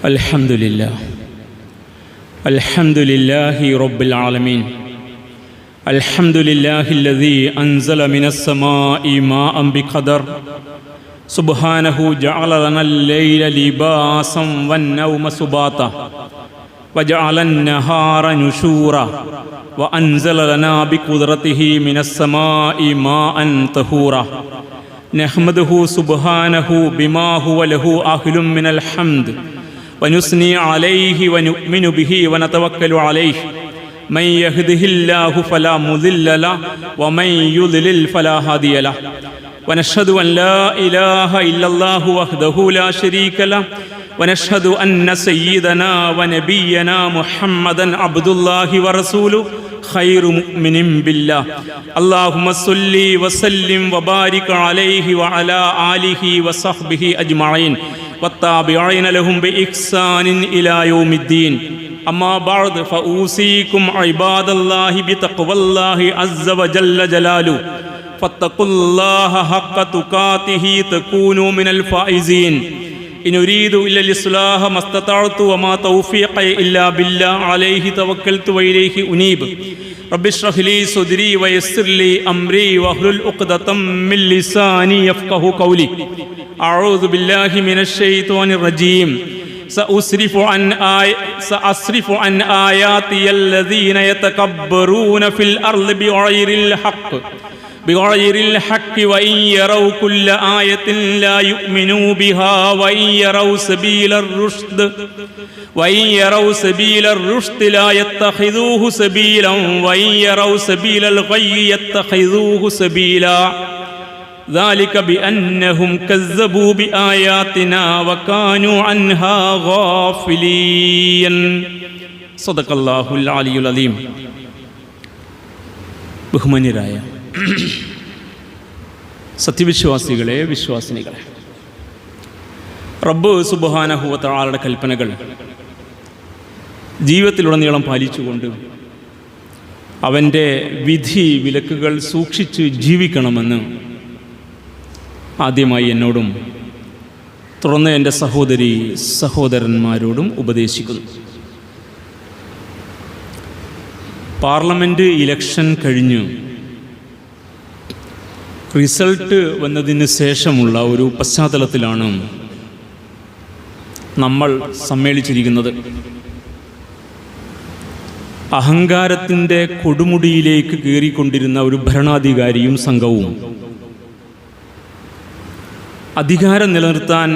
അൽഹംദുലില്ലാഹ് അൽഹംദുലില്ലാഹി റബ്ബിൽ ആലമീൻ അൽഹംദുലില്ലാഹില്ലദീ അൻസല മിനസ്സമാഇ മാഅൻ ബിഖദർ സുബ്ഹാനഹു ജഅല ലനൽ ലൈല ലിബാസൻ വന്നൗമ സുബാത വജഅലൻ നഹാറ നുശൂറ വഅൻസല ലനാ ബിഖുദ്റതിഹി മിനസ്സമാഇ മാഅൻ തഹൂറ നഹ്മദുഹു സുബ്ഹാനഹു ബിമാ ഹുവ ലഹു അഹ്ലുൻ മിനൽ ഹംദ് വനുസ്നി അലൈഹി വനുഅ്മിനു ബിഹി വനതവക്കലു അലൈഹി മൻ യഹ്ദിഹില്ലാഹു ഫലാ മുദില്ല ലഹു വമൻ യുദ്ലിൽ ഫലാ ഹാദിയ ലഹു വനശ്ഹദു അൻ ലാ ഇലാഹ ഇല്ലല്ലാഹു വഹ്ദഹു ലാ ശരീക ലഹു വനശ്ഹദു അന്ന സയ്യിദനാ വനബിയ്യനാ മുഹമ്മദൻ അബ്ദുല്ലാഹി വറസൂലുഹു ഖൈറു മുഅ്മിനിൻ ബില്ലാഹ് അല്ലാഹുമ്മ സ്വല്ലി വസല്ലിം വബാരിക് അലൈഹി വഅലാ ആലിഹി വസഹ്ബിഹി അജ്മഈൻ വത്താബിഈന ലഹും ബിഇഹ്സാനിൻ ഇലാ യൗമിദ്ദീൻ അമ്മാ ബഅദ് ഫഊസികും ഇബാദല്ലാഹി ബിതഖ്വല്ലാഹി അസ്സ വജല്ല ജലാലു ഫത്തഖുല്ലാഹ ഹഖ്ക തുഖാതിഹി തകൂനു മിനൽ ഫായിസീൻ ഇൻ ഉരീദു ഇല്ലൽ ഇസ്ലാഹ മസ്തതഅതു വമാ തൗഫീഖി ഇല്ലാ ബില്ലാഹി അലൈഹി തവക്കൽതു വഇലൈഹി ഉനീബ് റബ്ബി ഇശ്റഹ് ലി സദ്രി വയസ്സിർ ലി അംരി വഹ്ലുൽ ഉഖ്ദതം മിൻ ലിസാനി യഫ്ഖഹു ഖൗലി അഊദു ബില്ലാഹി മിനശ് ശൈത്വാനിർ റജീം സഅസ്രിഫു അൻ ആയാതിയല്ലദീന യതകബ്ബറൂന ഫിൽ അർളി بغير الحق وإن يروا كل آية لا يؤمنوا بها وإن يروا سبيل الرشد لا يتخذوه سبيلا وإن يروا سبيل الغي يتخذوه سبيلا ذلك بأنهم كذبوا بآياتنا وكانوا عنها غافلين صدق الله العلي العظيم. ബഹുമാന്യരായ സത്യവിശ്വാസികളെ, വിശ്വാസിനികളെ, റബ്ബ് സുബ്ഹാനഹു വ തആലയുടെ കൽപ്പനകൾ ജീവിതത്തിലുടനീളം പാലിച്ചുകൊണ്ട് അവൻ്റെ വിധി വിലക്കുകൾ സൂക്ഷിച്ച് ജീവിക്കണമെന്ന് ആദ്യമായി എന്നോടും തുടർന്ന് എൻ്റെ സഹോദരി സഹോദരന്മാരോടും ഉപദേശിക്കുന്നു. പാർലമെൻറ്റ് ഇലക്ഷൻ കഴിഞ്ഞ് റിസൾട്ട് വന്നതിന് ശേഷമുള്ള ഒരു പശ്ചാത്തലത്തിലാണ് നമ്മൾ സമ്മേളിച്ചിരിക്കുന്നത്. അഹങ്കാരത്തിൻ്റെ കൊടുമുടിയിലേക്ക് കയറിക്കൊണ്ടിരുന്ന ഒരു ഭരണാധികാരിയും സംഘവും അധികാരം നിലനിർത്താൻ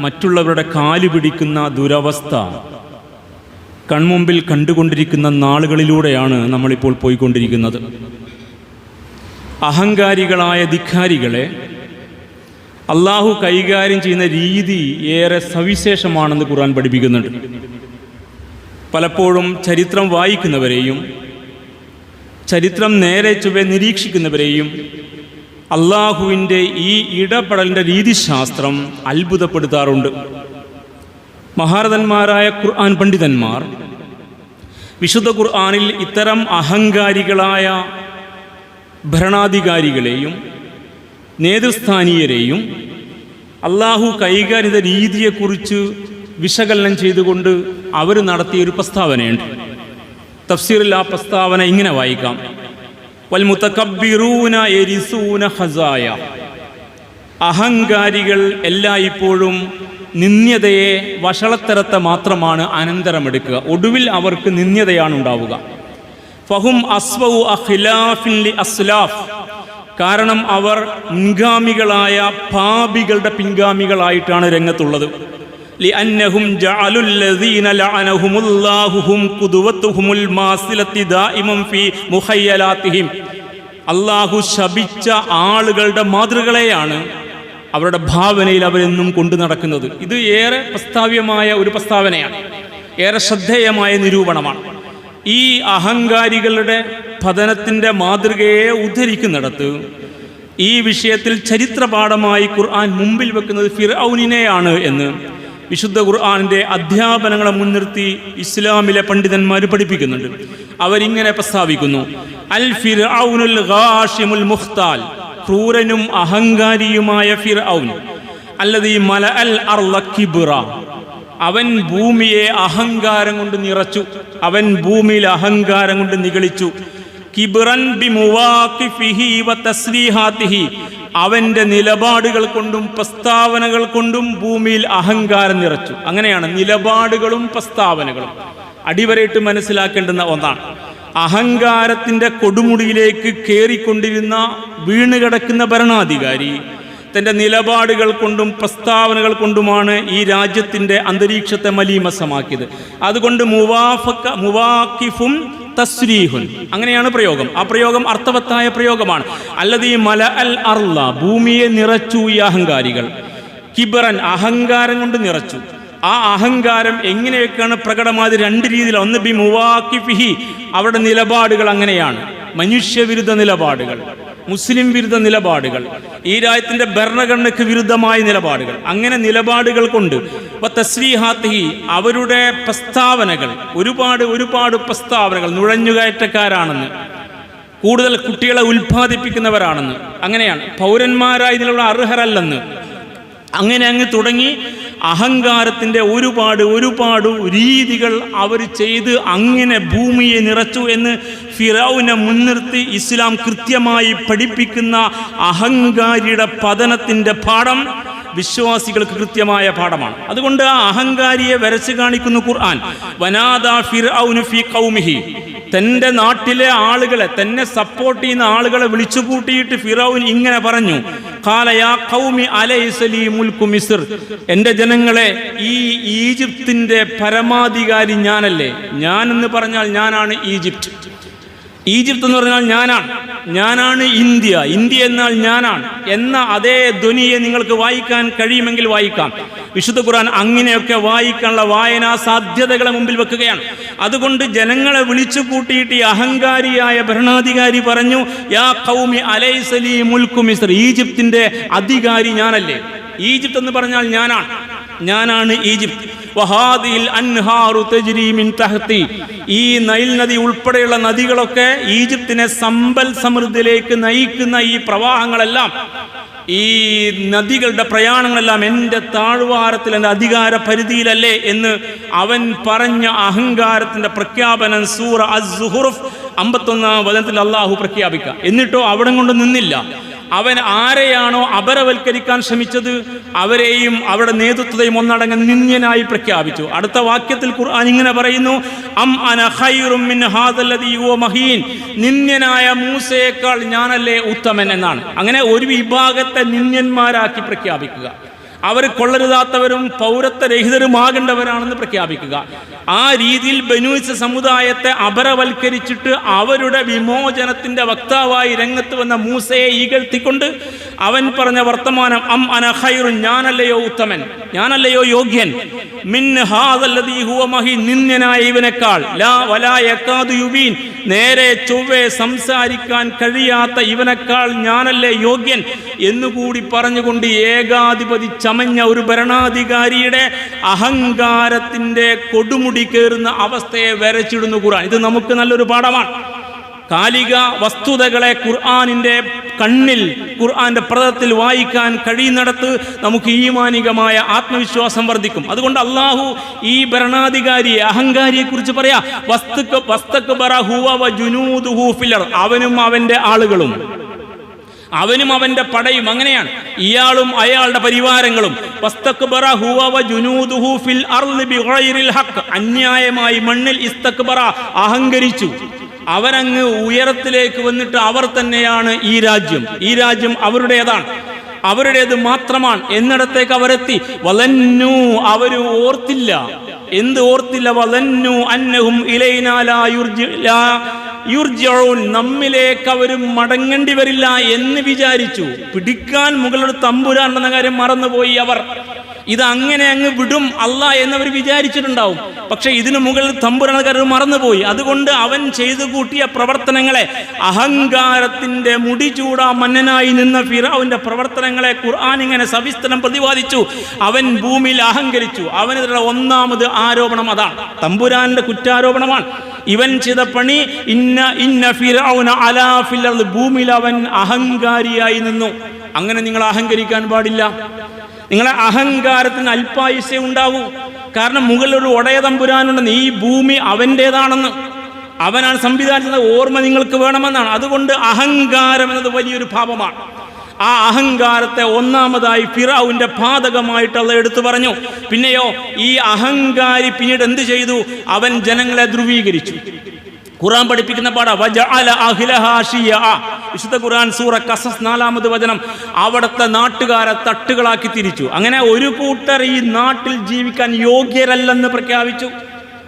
മറ്റുള്ളവരുടെ കാല് പിടിക്കുന്ന ദുരവസ്ഥ കൺമുമ്പിൽ കണ്ടുകൊണ്ടിരിക്കുന്ന നാളുകളിലൂടെയാണ് നമ്മളിപ്പോൾ പോയിക്കൊണ്ടിരിക്കുന്നത്. അഹങ്കാരികളായ ധിക്കാരികളെ അള്ളാഹു കൈകാര്യം ചെയ്യുന്ന രീതി ഏറെ സവിശേഷമാണെന്ന് ഖുർആൻ പഠിപ്പിക്കുന്നുണ്ട്. പലപ്പോഴും ചരിത്രം വായിക്കുന്നവരെയും ചരിത്രം നേരെ ചൊവ്വെ നിരീക്ഷിക്കുന്നവരെയും അള്ളാഹുവിൻ്റെ ഈ ഇടപെടലിൻ്റെ രീതിശാസ്ത്രം അത്ഭുതപ്പെടുത്താറുണ്ട്. മഹാരഥന്മാരായ ഖുർആൻ പണ്ഡിതന്മാർ വിശുദ്ധ ഖുർആനിൽ ഇത്തരം അഹങ്കാരികളായ ഭരണാധികാരികളെയും നേതൃസ്ഥാനീയരെയും അള്ളാഹു കൈകാര്യ രീതിയെക്കുറിച്ച് വിശകലനം ചെയ്തുകൊണ്ട് അവർ നടത്തിയൊരു പ്രസ്താവനയുണ്ട്. തഫ്സീറിൽ ആ പ്രസ്താവന ഇങ്ങനെ വായിക്കാം: വൽ മുതകബ്ബിറൂന യരിസൂന ഖസായ. അഹങ്കാരികൾ എല്ലായ്പ്പോഴും നിന്ദ്യതയെ, വഷളത്തരത്തെ മാത്രമാണ് അനന്തരമെടുക്കുക. ഒടുവിൽ അവർക്ക് നിന്ദ്യതയാണ് ഉണ്ടാവുക. ഫഹും അസ്വഉ അഖ്ലാഫിൻ ലി അസ്ലാഫ്. കാരണം അവർ മുൻഗാമികളായ പാപികളുടെ പിൻഗാമികളായിട്ടാണ് രംഗത്തുള്ളത്. ലിഅന്നഹും ജഅലുൽ ലദീന ലഅനഹുമുല്ലാഹു ഹും ഖുദ്വത്തുഹുമുൽ മാസിലത്തി ദായിമൻ ഫീ മുഖയ്യലാത്തിഹിം. അല്ലാഹു ശപിച്ച ആളുകളുടെ മാതൃകളെയാണ് അവരുടെ ഭാവനയിൽ അവരെന്നും കൊണ്ടു നടക്കുന്നത്. ഇത് ഏറെ പ്രസ്താവ്യമായ ഒരു പ്രസ്താവനയാണ്, ഏറെ ശ്രദ്ധേയമായ നിരൂപണമാണ്. ഈ അഹങ്കാരികളുടെ പതനത്തിൻ്റെ മാതൃകയെ ഉദ്ധരിക്കുന്നിടത്ത് ഈ വിഷയത്തിൽ ചരിത്രപാഠമായി ഖുർആൻ മുമ്പിൽ വെക്കുന്നത് ഫിർഔനിനെയാണ് എന്ന് വിശുദ്ധ ഖുർആനിൻ്റെ അധ്യാപനങ്ങളെ മുൻനിർത്തി ഇസ്ലാമിലെ പണ്ഡിതന്മാർ പഠിപ്പിക്കുന്നുണ്ട്. അവരിങ്ങനെ പ്രസ്താവിക്കുന്നു: അൽ ഫിർഔനുൽ ഗാഷിമുൽ മുഖ്താൽ. ക്രൂരനും അഹങ്കാരിയുമായ ഫിർഔൻ. അല്ലദീ മലഅൽ അർള കിബ്റ. അവൻ ഭൂമിയെ അഹങ്കാരം കൊണ്ട് നിറച്ചു, അവൻ ഭൂമിയിൽ അഹങ്കാരം കൊണ്ട് നിഗളിച്ചു. കിബ്റൻ ബിമുവാഖിഫിഹി വതസ്രീഹാതിഹി, അവന്റെ നിലപാടുകൾ കൊണ്ടും പ്രസ്താവനകൾ കൊണ്ടും ഭൂമിയിൽ അഹങ്കാരം നിറച്ചു. അങ്ങനെയാണ് നിലപാടുകളും പ്രസ്താവനകളും അടിവരയിട്ട് മനസ്സിലാക്കേണ്ടുന്ന ഒന്നാണ്. അഹങ്കാരത്തിന്റെ കൊടുമുടിയിലേക്ക് കയറിക്കൊണ്ടിരുന്ന വീണുകിടക്കുന്ന ഭരണാധികാരി തൻ്റെ നിലപാടുകൾ കൊണ്ടും പ്രസ്താവനകൾ കൊണ്ടുമാണ് ഈ രാജ്യത്തിൻ്റെ അന്തരീക്ഷത്തെ മലീമസമാക്കിയത്. അതുകൊണ്ട് മുവാഖിഫും തസ്രീഹുൻ, അങ്ങനെയാണ് പ്രയോഗം. ആ പ്രയോഗം അർത്ഥവത്തായ പ്രയോഗമാണ്. അല്ലദീ മല അൽ അർള, ഭൂമിയെ നിറച്ചു ഈ അഹങ്കാരികൾ. കിബ്റൻ, അഹങ്കാരം കൊണ്ട് നിറച്ചു. ആ അഹങ്കാരം എങ്ങനെയൊക്കെയാണ് പ്രകടമായത്? രണ്ട് രീതിയിൽ. ഒന്ന് ബി മുവാഖിഫിഹി, അവരുടെ നിലപാടുകൾ അങ്ങനെയാണ്. മനുഷ്യവിരുദ്ധ നിലപാടുകൾ, മുസ്ലിം വിരുദ്ധ നിലപാടുകൾ, ഈ രാജ്യത്തിൻ്റെ ഭരണഘടനയ്ക്ക് വിരുദ്ധമായ നിലപാടുകൾ. അങ്ങനെ നിലപാടുകൾ കൊണ്ട് തസ്രീഹാത്തിഹി, അവരുടെ പ്രസ്താവനകൾ, ഒരുപാട് പ്രസ്താവനകൾ, നുഴഞ്ഞുകയറ്റക്കാരാണെന്ന്, കൂടുതൽ കുട്ടികളെ ഉൽപ്പാദിപ്പിക്കുന്നവരാണെന്ന്, അങ്ങനെയാണ് പൗരന്മാരായി ഇതിലുള്ള അർഹരല്ലെന്ന്, അങ്ങനെ അങ്ങ് തുടങ്ങി അഹങ്കാരത്തിൻ്റെ ഒരുപാട് രീതികൾ അവർ ചെയ്ത് അങ്ങനെ ഭൂമിയെ നിറച്ചു എന്ന് ഫിറൗനെ മുൻനിർത്തി ഇസ്ലാം കൃത്യമായി പഠിപ്പിക്കുന്ന അഹങ്കാരിയുടെ പതനത്തിൻ്റെ പാഠം വിശ്വാസികൾക്ക് കൃത്യമായ പാഠമാണ്. അതുകൊണ്ട് ആ അഹങ്കാരിയെ വരച്ചു കാണിക്കുന്നു ഖുർആൻ. വനാദാ ഫിർഔനു ഫീ ഖൗമിഹി, തൻ്റെ നാട്ടിലെ ആളുകളെ, തന്നെ സപ്പോർട്ട് ചെയ്യുന്ന ആളുകളെ വിളിച്ചു കൂട്ടിയിട്ട് ഫിറൗൻ ഇങ്ങനെ പറഞ്ഞു, ഖാല യാ ഖൗമി അലൈസ ലീ മുൽക്കു മിസ്ർ, എൻ്റെ ജനങ്ങളെ, ഈ ഈജിപ്തിൻ്റെ പരമാധികാരി ഞാനല്ലേ? ഞാനെന്ന് പറഞ്ഞാൽ ഞാനാണ് ഈജിപ്റ്റ്, ഈജിപ്ത് എന്ന് പറഞ്ഞാൽ ഞാനാണ് ഇന്ത്യ എന്നാൽ ഞാനാണ് എന്ന അതേ ധ്വനിയെ നിങ്ങൾക്ക് വായിക്കാൻ കഴിയുമെങ്കിൽ വായിക്കാം. വിശുദ്ധ ഖുർആൻ അങ്ങനെയൊക്കെ വായിക്കാനുള്ള വായനാ സാധ്യതകളെ മുമ്പിൽ വെക്കുകയാണ്. അതുകൊണ്ട് ജനങ്ങളെ വിളിച്ചു കൂട്ടിയിട്ട് ഈ അഹങ്കാരിയായ ഭരണാധികാരി പറഞ്ഞു, യാ ഖൗമി അലൈസ ലീ മുൽക്കു മിസ്ർ, ഈജിപ്തിൻ്റെ അധികാരി ഞാനല്ലേ? ഈജിപ്ത് എന്ന് പറഞ്ഞാൽ ഞാനാണ് ഈജിപ്ത്. വഹാദിൽ അൻഹാറു തജ്രി മിൻ തഹ്തി, ഈ നൈൽ നദി ഉൾപ്പെടെയുള്ള നദികളൊക്കെ ഈജിപ്തിനെ സമ്പൽ സമൃദ്ധിയിലേക്ക് നയിക്കുന്ന ഈ പ്രവാഹങ്ങളെല്ലാം, ഈ നദികളുടെ പ്രയാണങ്ങളെല്ലാം എൻ്റെ താഴ്വാരത്തിൽ, എൻ്റെ അധികാര പരിധിയിലല്ലേ എന്ന് അവൻ പറഞ്ഞ അഹങ്കാരത്തിൻ്റെ പ്രഖ്യാപനം സൂറ അസ്-സുഹ്റുഫ് 51-ാം വചനത്തിൽ അള്ളാഹു പ്രഖ്യാപിക്കുക. എന്നിട്ടോ അവിടെ കൊണ്ട് നിന്നില്ല. അവൻ ആരെയാണോ അപരവൽക്കരിക്കാൻ ശ്രമിച്ചത് അവരെയും അവരുടെ നേതൃത്വത്തെയും ഒന്നടങ്കം നിന്ദ്യനായി പ്രഖ്യാപിച്ചു. അടുത്ത വാക്യത്തിൽ ഖുർആൻ ഇങ്ങനെ പറയുന്നു, അം അന ഖൈറും മിൻ ഹാദല്ലദീ ഹുവ മഹീൻ, നിന്ദ്യനായ മൂസയേക്കാൾ ഞാനല്ലേ ഉത്തമൻ എന്നാണ്. അങ്ങനെ ഒരു വിഭാഗത്തെ നിന്ദ്യന്മാരാക്കി പ്രഖ്യാപിക്കുക, അവർ കൊള്ളരുതാത്തവരും പൗരത്വരഹിതരുമാകേണ്ടവരാണെന്ന് പ്രഖ്യാപിക്കുക. ആ രീതിയിൽ ബനൂ ഇസ്രായേൽ സമുദായത്തെ അപരവൽക്കരിച്ചിട്ട് അവരുടെ വിമോചനത്തിന്റെ വക്താവായി രംഗത്ത് വന്ന മൂസയെ ഇകഴ്ത്തിക്കൊണ്ട് അവൻ പറഞ്ഞ വർത്തമാനം, അം അന ഖൈറുൻ, ഞാനല്ലയോ ഉത്തമൻ, ഞാനല്ലയോ യോഗ്യൻ, മിൻ ഹാദല്ലദീ ഹുവ മഹീൻ, നിന്ദ്യനായ ഇവനേക്കാൾ, ലാ വലാ യകാദു യുബീൻ, നേരെ ചൊവ്വേ സംസാരിക്കാൻ കഴിയാത്ത ഇവനേക്കാൾ ഞാനല്ലേ യോഗ്യൻ എന്നുകൂടി പറഞ്ഞുകൊണ്ട് ഏകാധിപതി ചമഞ്ഞ ഒരു ഭരണാധികാരിയുടെ അഹങ്കാരത്തിന്റെ കൊടുമുടി കയറുന്ന അവസ്ഥയെ വരച്ചിടുന്നു ഖുർആൻ. ഇത് നമുക്ക് നല്ലൊരു പാഠമാണ്. കാലിക വസ്തുതകളെ ഖുർആനിന്റെ കണ്ണിൽ, ഖുർആന്റെ പ്രതത്തിൽ വായിക്കാൻ കഴിയുന്നിടത്ത് നമുക്ക് ഈമാനികമായ ആത്മവിശ്വാസം വർദ്ധിക്കും. അതുകൊണ്ട് അള്ളാഹു ഈ ഭരണാധികാരിയെ, അഹങ്കാരിയെ കുറിച്ച് പറയാ, വസ്തക്ബറ ഹുവ വജുനൂദുഹു ഫിൽ അർദ്, അവനും അവന്റെ ആളുകളും, അവനും അവന്റെ പടയും, അങ്ങനെയാണ് ഇയാളും അയാളുടെ പരിവാരങ്ങളും. വസ്തക്ബറ ഹുവ വജുനൂദുഹു ഫിൽ അർദ് ബിഗൈറിൽ ഹഖ്, അന്യായമായി മണ്ണിൽ ഇസ്തക്ബറ, അഹങ്കരിച്ചു. അവരങ്ങ് ഉയരത്തിലേക്ക് വന്നിട്ട് അവർ തന്നെയാണ് ഈ രാജ്യം അവരുടേതാണ്, അവരുടേത് മാത്രമാണ് എന്നിടത്തേക്ക് അവരെത്തി. വലന്നു, അവര് ഓർത്തില്ല. എന്ത് ഓർത്തില്ല? വലന്നു അന്നഹും ഇലൈനാ ലാ യുർജഊൻ, നമ്മിലേക്ക് അവർ മടങ്ങേണ്ടി വരില്ല എന്ന് വിചാരിച്ചു. പിടിക്കാൻ മുകളിൽ തമ്പുരാൻ എന്ന കാര്യം മറന്നുപോയി അവർ. ഇത് അങ്ങനെ അങ്ങ് വിടും അല്ലാഹ് എന്നവർ വിചാരിച്ചിട്ടുണ്ടാവും. പക്ഷെ ഇതിനു മുകളിൽ തമ്പുരാൻ കാര്യം മറന്നുപോയി. അതുകൊണ്ട് അവൻ ചെയ്തു കൂട്ടിയ പ്രവർത്തനങ്ങളെ, അഹങ്കാരത്തിന്റെ മുടിചൂടാ മന്നനായി നിന്ന ഫിറഔന്റെ പ്രവർത്തനങ്ങളെ ഖുർആൻ ഇങ്ങനെ സവിസ്തരം പ്രതിപാദിച്ചു. അവൻ ഭൂമിയിൽ അഹങ്കരിച്ചു. അവനെതിരെ ഒന്നാമത് ആരോപണം അതാണ്, തമ്പുരാന്റെ കുറ്റാരോപണമാണ്. ഇവൻ ചെയ്ത പണി ഇന്ന ഫിർഔന അലാ ഫിൽ അർദ്, ഭൂമിയിൽ അവൻ അഹങ്കാരിയായി നിന്നു. അങ്ങനെ നിങ്ങൾ അഹങ്കരിക്കാൻ പാടില്ല. നിങ്ങളെ അഹങ്കാരത്തിന് അല്പായുസേ ഉണ്ടാവൂ. കാരണം മുകളിലൊരു ഒടയ തമ്പുരാനുണ്ടെന്ന്, ഈ ഭൂമി അവൻ്റേതാണെന്ന്, അവനാണ് സംവിധാനിച്ചത്, ഓർമ്മ നിങ്ങൾക്ക് വേണമെന്നാണ്. അതുകൊണ്ട് അഹങ്കാരം എന്നത് വലിയൊരു പാപമാണ്. ആ അഹങ്കാരത്തെ ഒന്നാമതായി ഫിറഔന്റെ പാതകമായിട്ട് അള്ളാഹ് എടുത്തു പറഞ്ഞു. പിന്നെയോ ഈ അഹങ്കാരി പിന്നീട് എന്ത് ചെയ്തു? അവൻ ജനങ്ങളെ ധ്രുവീകരിച്ചു. ഖുർആൻ പഠിപ്പിക്കുന്ന പാഠ വജഅല അഹ്ലഹാ ശിയഅ, വിശുദ്ധ ഖുർആൻ സൂറ ഖസസ് 4-ാമത് വചനം. അവിടുത്തെ നാട്ടുകാരെ തട്ടുകളാക്കി തിരിച്ചു. അങ്ങനെ ഒരു കൂട്ടർ ഈ നാട്ടിൽ ജീവിക്കാൻ യോഗ്യരല്ലെന്ന് പ്രഖ്യാപിച്ചു.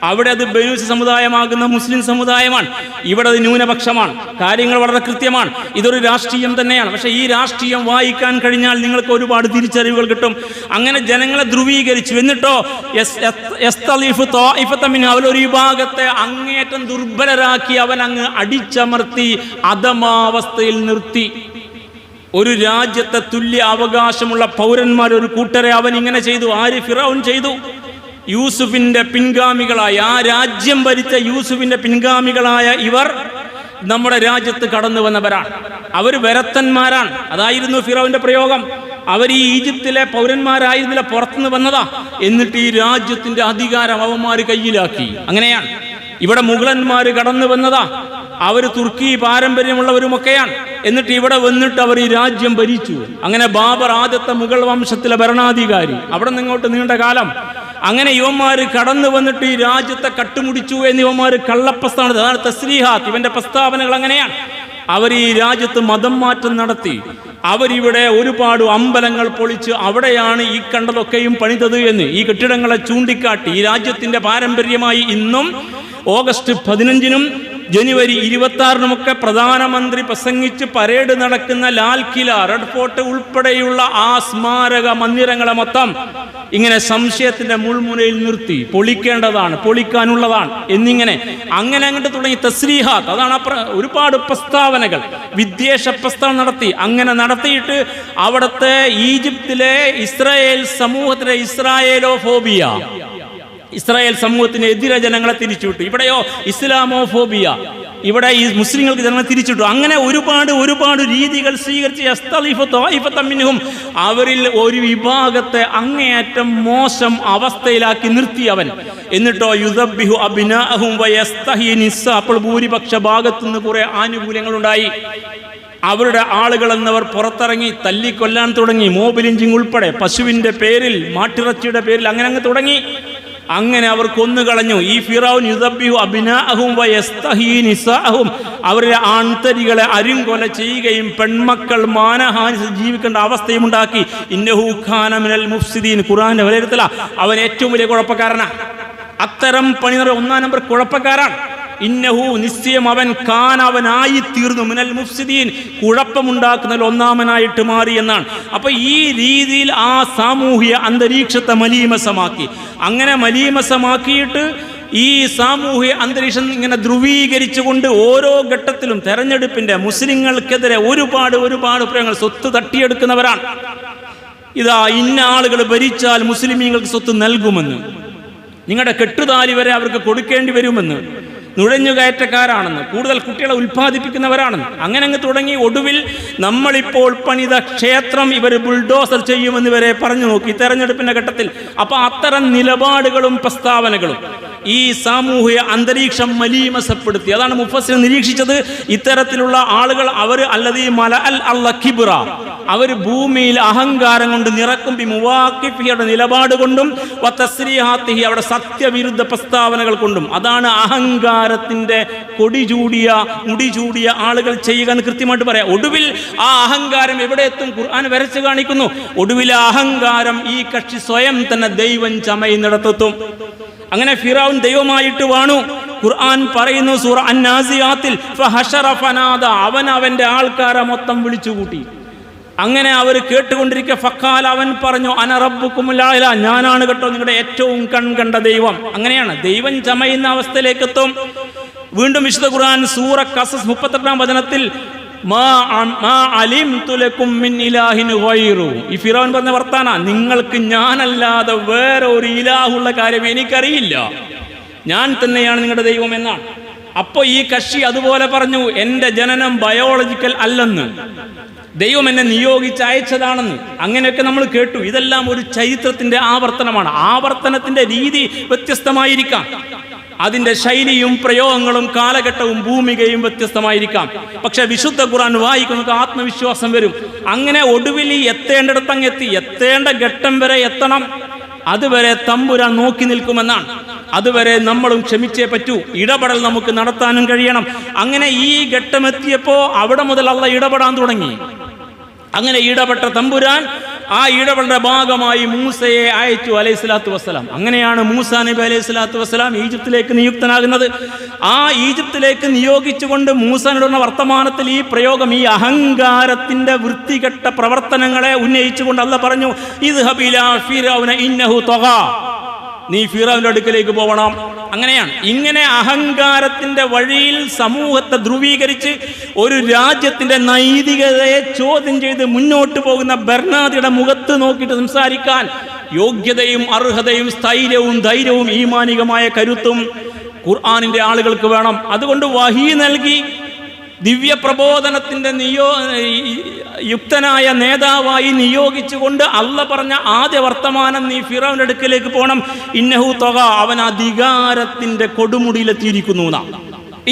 അവിടെ അത് ബനൂസ് സമുദായമാകുന്ന മുസ്ലിം സമുദായമാണ്, ഇവിടെ അത് ന്യൂനപക്ഷമാണ്. കാര്യങ്ങൾ വളരെ കൃത്യമാണ്. ഇതൊരു രാഷ്ട്രീയം തന്നെയാണ്. പക്ഷേ ഈ രാഷ്ട്രീയം വായിക്കാൻ കഴിഞ്ഞാൽ നിങ്ങൾക്ക് ഒരുപാട് തിരിച്ചറിവുകൾ കിട്ടും. അങ്ങനെ ജനങ്ങളെ ധ്രുവീകരിച്ചു. എന്നിട്ടോ അവരൊരു വിഭാഗത്തെ അങ്ങേറ്റം ദുർബലരാക്കി അവൻ അങ്ങ് അടിച്ചമർത്തി അധമാവസ്ഥയിൽ നിർത്തി. ഒരു രാജ്യത്തെ തുല്യ അവകാശമുള്ള പൗരന്മാർ ഒരു കൂട്ടരെ അവൻ ഇങ്ങനെ ചെയ്തു. ആര്? ഫിറഔൻ ചെയ്തു. യൂസുഫിന്റെ പിൻഗാമികളായ, ആ രാജ്യം ഭരിച്ച യൂസുഫിന്റെ പിൻഗാമികളായ ഇവർ നമ്മുടെ രാജ്യത്ത് കടന്നു വന്നവരാണ്. അവർ വരത്തന്മാരാണ്. അതായിരുന്നു ഫിറഔന്റെ പ്രയോഗം. അവർ ഈ ഈജിപ്തിലെ പൗരന്മാരായിരുന്നില്ല, പുറത്തുനിന്ന് വന്നതാ. എന്നിട്ട് ഈ രാജ്യത്തിന്റെ അധികാരം അവന്മാർ കയ്യിലാക്കി. അങ്ങനെയാണ്. ഇവിടെ മുഗളന്മാർ കടന്നു വന്നതാ. അവർ തുർക്കി പാരമ്പര്യമുള്ളവരുമൊക്കെയാണ്. എന്നിട്ട് ഇവിടെ വന്നിട്ട് അവർ ഈ രാജ്യം ഭരിച്ചു. അങ്ങനെ ബാബർ ആദ്യത്തെ മുഗൾ വംശത്തിലെ ഭരണാധികാരി, അവിടെ നിന്നിങ്ങോട്ട് നീണ്ട കാലം. അങ്ങനെ യുവന്മാർ കടന്നു വന്നിട്ട് ഈ രാജ്യത്തെ കട്ടുമുടിച്ചു എന്ന് യുവന്മാർ കള്ളപ്രസ്താവന, അതാണ് തസ്രീഹാത്ത്, ഇവന്റെ പ്രസ്താവനകൾ അങ്ങനെയാണ്. അവർ ഈ രാജ്യത്ത് മതം മാറ്റം നടത്തി. അവരിവിടെ ഒരുപാട് അമ്പലങ്ങൾ പൊളിച്ച് അവിടെയാണ് ഈ കണ്ടതൊക്കെയും പണിതത് എന്ന് ഈ കെട്ടിടങ്ങളെ ചൂണ്ടിക്കാട്ടി ഈ രാജ്യത്തിന്റെ പാരമ്പര്യമായി ഇന്നും ഓഗസ്റ്റ് 15-നും ജനുവരി 26-നുമൊക്കെ പ്രധാനമന്ത്രി പ്രസംഗിച്ച് പരേഡ് നടക്കുന്ന ലാൽ കില, റെഡ് ഫോർട്ട് ഉൾപ്പെടെയുള്ള ആ സ്മാരക മന്ദിരങ്ങളെ മൊത്തം ഇങ്ങനെ സംശയത്തിന്റെ മുൾമുനയിൽ നിർത്തി. പൊളിക്കേണ്ടതാണ്, പൊളിക്കാനുള്ളതാണ് എന്നിങ്ങനെ അങ്ങനെ അങ്ങോട്ട് തുടങ്ങി തസ്രീഹാത്ത്. അതാണ് ഒരുപാട് പ്രസ്താവനകൾ, വിദ്വേഷ പ്രസ്താവന നടത്തി. അങ്ങനെ നടത്തിയിട്ട് അവിടുത്തെ ഈജിപ്തിലെ ഇസ്രായേൽ സമൂഹത്തിലെ ഇസ്രായേലോഫോബിയ, ഇസ്രായേൽ സമൂഹത്തിന് എതിരെ ജനങ്ങളെ തിരിച്ചുവിട്ടു. ഇവിടെയോ ഇസ്ലാമോഫോബിയ, ഇവിടെ ഈ മുസ്ലിങ്ങൾക്ക് ജനങ്ങളെ തിരിച്ചിട്ടു. അങ്ങനെ ഒരുപാട് രീതികൾ സ്വീകരിച്ച് അവരിൽ ഒരു വിഭാഗത്തെ അങ്ങേയറ്റം മോശം അവസ്ഥയിലാക്കി നിർത്തിയവൻ. എന്നിട്ടോ യുദബ്ബിഹു അബ്നാഅഹും വയസ്തഹി നിസ്സാ, അപ്പോൾ ഭൂരിപക്ഷ ഭാഗത്തുനിന്ന് കുറെ ആനുകൂല്യങ്ങളുണ്ടായി. അവരുടെ ആളുകൾ എന്നവർ പുറത്തിറങ്ങി തല്ലിക്കൊല്ലാൻ തുടങ്ങി. മോബ് ലിഞ്ചിങ് ഉൾപ്പെടെ പശുവിന്റെ പേരിൽ, മാട്ടിറച്ചിയുടെ പേരിൽ അങ്ങനെ തുടങ്ങി. അങ്ങനെ അവർ കൊന്നുകളഞ്ഞു. ഈ ഫിറഔൻ യുദബ്ബിഹു അബ്നാഅഹും വയസ്തഹീ നിസാഅഹും, അവരുടെ ആൺതരികളെ അരിങ്കൊല ചെയ്യുകയും പെൺമക്കൾ മാനഹാനി ജീവിക്കേണ്ട അവസ്ഥയും ഉണ്ടാക്കി. ഇന്നഹു ഖാന മിനൽ മുഫ്സിദീൻ, ഖുർആന്റെ വിലയിരുത്തല, അവൻ ഏറ്റവും വലിയ കുഴപ്പക്കാരനാണ്. അത്തരം പണി 1-ാം നമ്പർ കുഴപ്പക്കാരാണ്. ഇന്നഹു, നിശ്ചയം അവൻ, അവനായി തീർന്നു, മിനൽ മുഫ്സിദീൻ, കുഴപ്പമുണ്ടാക്കുന്നതിൽ ഒന്നാമനായിട്ട് മാറി എന്നാണ്. അപ്പൊ ഈ രീതിയിൽ ആ സാമൂഹ്യ അന്തരീക്ഷത്തെ മലീമസമാക്കി. അങ്ങനെ മലീമസമാക്കിയിട്ട് ഈ സാമൂഹ്യ അന്തരീക്ഷം ഇങ്ങനെ ധ്രുവീകരിച്ചുകൊണ്ട് ഓരോ ഘട്ടത്തിലും തെരഞ്ഞെടുപ്പിന്റെ മുസ്ലിങ്ങൾക്കെതിരെ ഒരുപാട് പ്രയോഗങ്ങൾ, സ്വത്ത് തട്ടിയെടുക്കുന്നവരാണ്. ഇതാ ഇന്ന ആളുകൾ ഭരിച്ചാൽ മുസ്ലിമീങ്ങൾക്ക് സ്വത്ത് നൽകുമെന്ന്, നിങ്ങളുടെ കെട്ടുതാലി വരെ അവർക്ക് കൊടുക്കേണ്ടി വരുമെന്ന്, നുഴഞ്ഞുകയറ്റക്കാരാണെന്ന്, കൂടുതൽ കുട്ടികളെ ഉൽപ്പാദിപ്പിക്കുന്നവരാണെന്ന്, അങ്ങനെ അങ്ങ് തുടങ്ങി. ഒടുവിൽ നമ്മളിപ്പോൾ പണിത ക്ഷേത്രം ഇവർ ബുൾഡോസർ ചെയ്യുമെന്ന് വരെ പറഞ്ഞു നോക്കി തെരഞ്ഞെടുപ്പിന്റെ ഘട്ടത്തിൽ. അപ്പൊ അത്തരം നിലപാടുകളും പ്രസ്താവനകളും ഈ സാമൂഹിക അന്തരീക്ഷം മലീമസപ്പെടുത്തി. അതാണ് മുഫസ്സിർ നിരീക്ഷിച്ചത്. ഇത്തരത്തിലുള്ള ആളുകൾ അവർ അല്ലദീ മലഅൽ അർള കിബ്റ, അവർ ഭൂമിയിൽ അഹങ്കാരം കൊണ്ട് നിറക്കും, ബിമുവാഖിഫിയുടെ നിലപാട് കൊണ്ടും വതസ്രീഹാത്തിഹി, അവിടെ സത്യവിരുദ്ധ പ്രസ്താവനകൾ കൊണ്ടും. അതാണ് അഹങ്കാരത്തിന്റെ മുടി ചൂടിയ ആളുകൾ ചെയ്യുക എന്ന് കൃത്യമായിട്ട് പറയാം. ഒടുവിൽ ആ അഹങ്കാരം എവിടെ എത്തും? ഖുർആൻ വരച്ചു കാണിക്കുന്നു. ഒടുവിൽ അഹങ്കാരം ഈ കക്ഷി സ്വയം തന്നെ ദൈവം ചമയുന്നിടത്തെത്തും. അങ്ങനെ ഫിറഔൻ ദൈവമായിട്ട് വാണു. ഖുർആൻ പറയുന്നു സൂറ അന്നാസിയാത്തിൽ, ഫഹശറ ഫനാദ, അവൻ അവന്റെ ആൾക്കാരെ മൊത്തം വിളിച്ചുകൂട്ടി. അങ്ങനെ അവർ കേട്ടുകൊണ്ടിരിക്കുക. ഫഖാല, അവൻ പറഞ്ഞു, അന റബ്ബുക്കുമുൽ ആല, ഞാനാണ് കേട്ടോ നിങ്ങളുടെ ഏറ്റവും കൺകണ്ട ദൈവം. അങ്ങനെയാണ് ദൈവം ചമയുന്ന അവസ്ഥയിലേക്ക് എത്തും. വീണ്ടും വിശുദ്ധ ഖുർആൻ സൂറ ഖസസ് 38-ാം വചനത്തിൽ, ഈ ഫിറഔൻ പറഞ്ഞ വർത്താന, നിങ്ങൾക്ക് ഞാനല്ലാതെ വേറെ ഒരു ഇലാഹുള്ള കാര്യം എനിക്കറിയില്ല, ഞാൻ തന്നെയാണ് നിങ്ങളുടെ ദൈവം എന്നാണ്. അപ്പൊ ഈ കക്ഷി അതുപോലെ പറഞ്ഞു, എൻ്റെ ജനനം ബയോളജിക്കൽ അല്ലെന്ന്, ദൈവം എന്നെ നിയോഗിച്ച് അയച്ചതാണെന്ന്. അങ്ങനെയൊക്കെ നമ്മൾ കേട്ടു. ഇതെല്ലാം ഒരു ചരിത്രത്തിന്റെ ആവർത്തനമാണ്. ആവർത്തനത്തിന്റെ രീതി വ്യത്യസ്തമായിരിക്കാം, അതിന്റെ ശൈലിയും പ്രയോഗങ്ങളും കാലഘട്ടവും ഭൂമികയും വ്യത്യസ്തമായിരിക്കാം. പക്ഷെ വിശുദ്ധ ഖുർആൻ വായിക്കുന്നത് ആത്മവിശ്വാസം വരും. അങ്ങനെ ഒടുവിൽ ഈ എത്തേണ്ടിടത്തങ്ങെത്തി, എത്തേണ്ട ഘട്ടം വരെ എത്തണം. അതുവരെ തമ്പുരാൻ നോക്കി നിൽക്കുമെന്നാണ്. അതുവരെ നമ്മളും ക്ഷമിച്ചേ പറ്റൂ. ഇടപെടൽ നമുക്ക് നടത്താനും കഴിയണം. അങ്ങനെ ഈ ഘട്ടമെത്തിയപ്പോൾ അവിടെ മുതൽ അള്ളാഹ് ഇടപെടാൻ തുടങ്ങി. അങ്ങനെ ഇടപെട്ട തമ്പുരാൻ ആ ഇടപെടലിന്റെ ഭാഗമായി മൂസയെ അയച്ചു അലൈഹിസ്സലാത്തു വസ്സലാം. അങ്ങനെയാണ് മൂസ നബി അലൈഹിസ്സലാത്തു വസ്സലാം ഈജിപ്തിലേക്ക് നിയുക്തനാകുന്നത്. ആ ഈജിപ്തിലേക്ക് നിയോഗിച്ചുകൊണ്ട് മൂസയുടെ വർത്തമാനത്തിൽ ഈ പ്രയോഗം, ഈ അഹങ്കാരത്തിന്റെ വൃത്തികെട്ട പ്രവർത്തനങ്ങളെ ഉന്നയിച്ചുകൊണ്ട് അല്ലാഹ് പറഞ്ഞു, ഇദ്ഹബ് ഇലാ ഫിർഔന ഇന്നഹു തഗാ, നീ ഫിറൗന്റെ അടുക്കലേക്ക് പോകണം. അങ്ങനെയാണ്. ഇങ്ങനെ അഹങ്കാരത്തിന്റെ വഴിയിൽ സമൂഹത്തെ ധ്രുവീകരിച്ച് ഒരു രാജ്യത്തിന്റെ നൈതികതയെ ചോദ്യം ചെയ്ത് മുന്നോട്ട് പോകുന്ന ഭരണാധിയുടെ മുഖത്ത് നോക്കിയിട്ട് സംസാരിക്കാൻ യോഗ്യതയും അർഹതയും സ്ഥൈര്യവും ധൈര്യവും ഈമാനികമായ കരുത്തും ഖുർആനിന്റെ ആളുകൾക്ക് വേണം. അതുകൊണ്ട് വഹീ നൽകി ദിവ്യ പ്രബോധനത്തിന്റെ യുക്തനായ നേതാവായി നിയോഗിച്ചുകൊണ്ട് അള്ളാഹ് പറഞ്ഞ ആദ്യ വർത്തമാനം, നീ ഫിറൗന്റെ അടുക്കലേക്ക് പോകണം. ഇന്നഹു തഗാ, അവൻ അധികാരത്തിന്റെ കൊടുമുടിയിലെത്തിയിരിക്കുന്നു.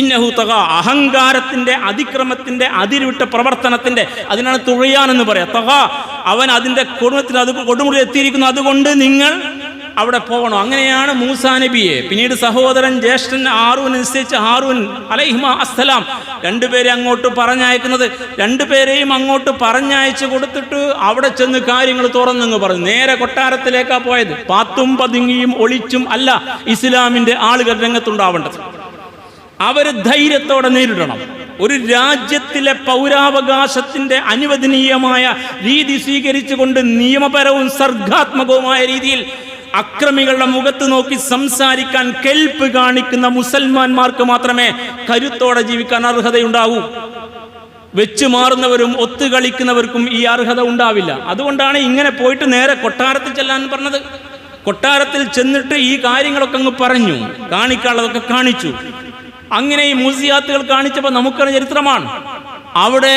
ഇന്നഹു തഗാ, അഹങ്കാരത്തിന്റെ അതിക്രമത്തിന്റെ അതിരുവിട്ട പ്രവർത്തനത്തിന്റെ, അതിനാണ് തുഴയാനെന്ന് പറയാം. തഗാ, അവൻ അതിന്റെ കൊടുമുടിയിൽ എത്തിയിരിക്കുന്നു. അതുകൊണ്ട് നിങ്ങൾ അവിടെ പോകണം. അങ്ങനെയാണ് മൂസാ നബിയെ പിന്നീട് സഹോദരൻ ജ്യേഷ്ഠൻ ഹാറൂൻ നിശ്ചയിച്ച് ഹാറൂൻ അലൈഹിമ അസ്സലാം രണ്ടുപേരെ അങ്ങോട്ട് പറഞ്ഞയക്കുന്നത്. രണ്ടുപേരെയും അങ്ങോട്ട് പറഞ്ഞയച്ചു കൊടുത്തിട്ട് അവിടെ ചെന്ന് കാര്യങ്ങൾ തുറന്നങ്ങ് പറഞ്ഞു. നേരെ കൊട്ടാരത്തിലേക്കാ പോയത്. പാത്തും പതുങ്ങിയും ഒളിച്ചും അല്ല ഇസ്ലാമിന്റെ ആളുകൾ രംഗത്തുണ്ടാവേണ്ടത്. അവര് ധൈര്യത്തോടെ നേരിടണം. ഒരു രാജ്യത്തിലെ പൗരാവകാശത്തിന്റെ അനുവദനീയമായ രീതി സ്വീകരിച്ചുകൊണ്ട് നിയമപരവും സർഗാത്മകവുമായ രീതിയിൽ അക്രമികളുടെ മുഖത്ത് നോക്കി സംസാരിക്കാൻ കെൽപ്പ് കാണിക്കുന്ന മുസൽമാന്മാർക്ക് മാത്രമേ കരുത്തോടെ ജീവിക്കാൻ അർഹതയുണ്ടാവൂ. വെച്ചു മാറുന്നവരും ഒത്തുകളിക്കുന്നവർക്കും ഈ അർഹത ഉണ്ടാവില്ല. അതുകൊണ്ടാണ് ഇങ്ങനെ പോയിട്ട് നേരെ കൊട്ടാരത്തിൽ ചെല്ലാൻ പറഞ്ഞത്. കൊട്ടാരത്തിൽ ചെന്നിട്ട് ഈ കാര്യങ്ങളൊക്കെ അങ്ങ് പറഞ്ഞു, കാണിക്കാനുള്ളതൊക്കെ കാണിച്ചു. അങ്ങനെ ഈ മൂസിയാത്തുകൾ കാണിച്ചപ്പോൾ നമുക്കുള്ള ചരിത്രമാണ്. അവിടെ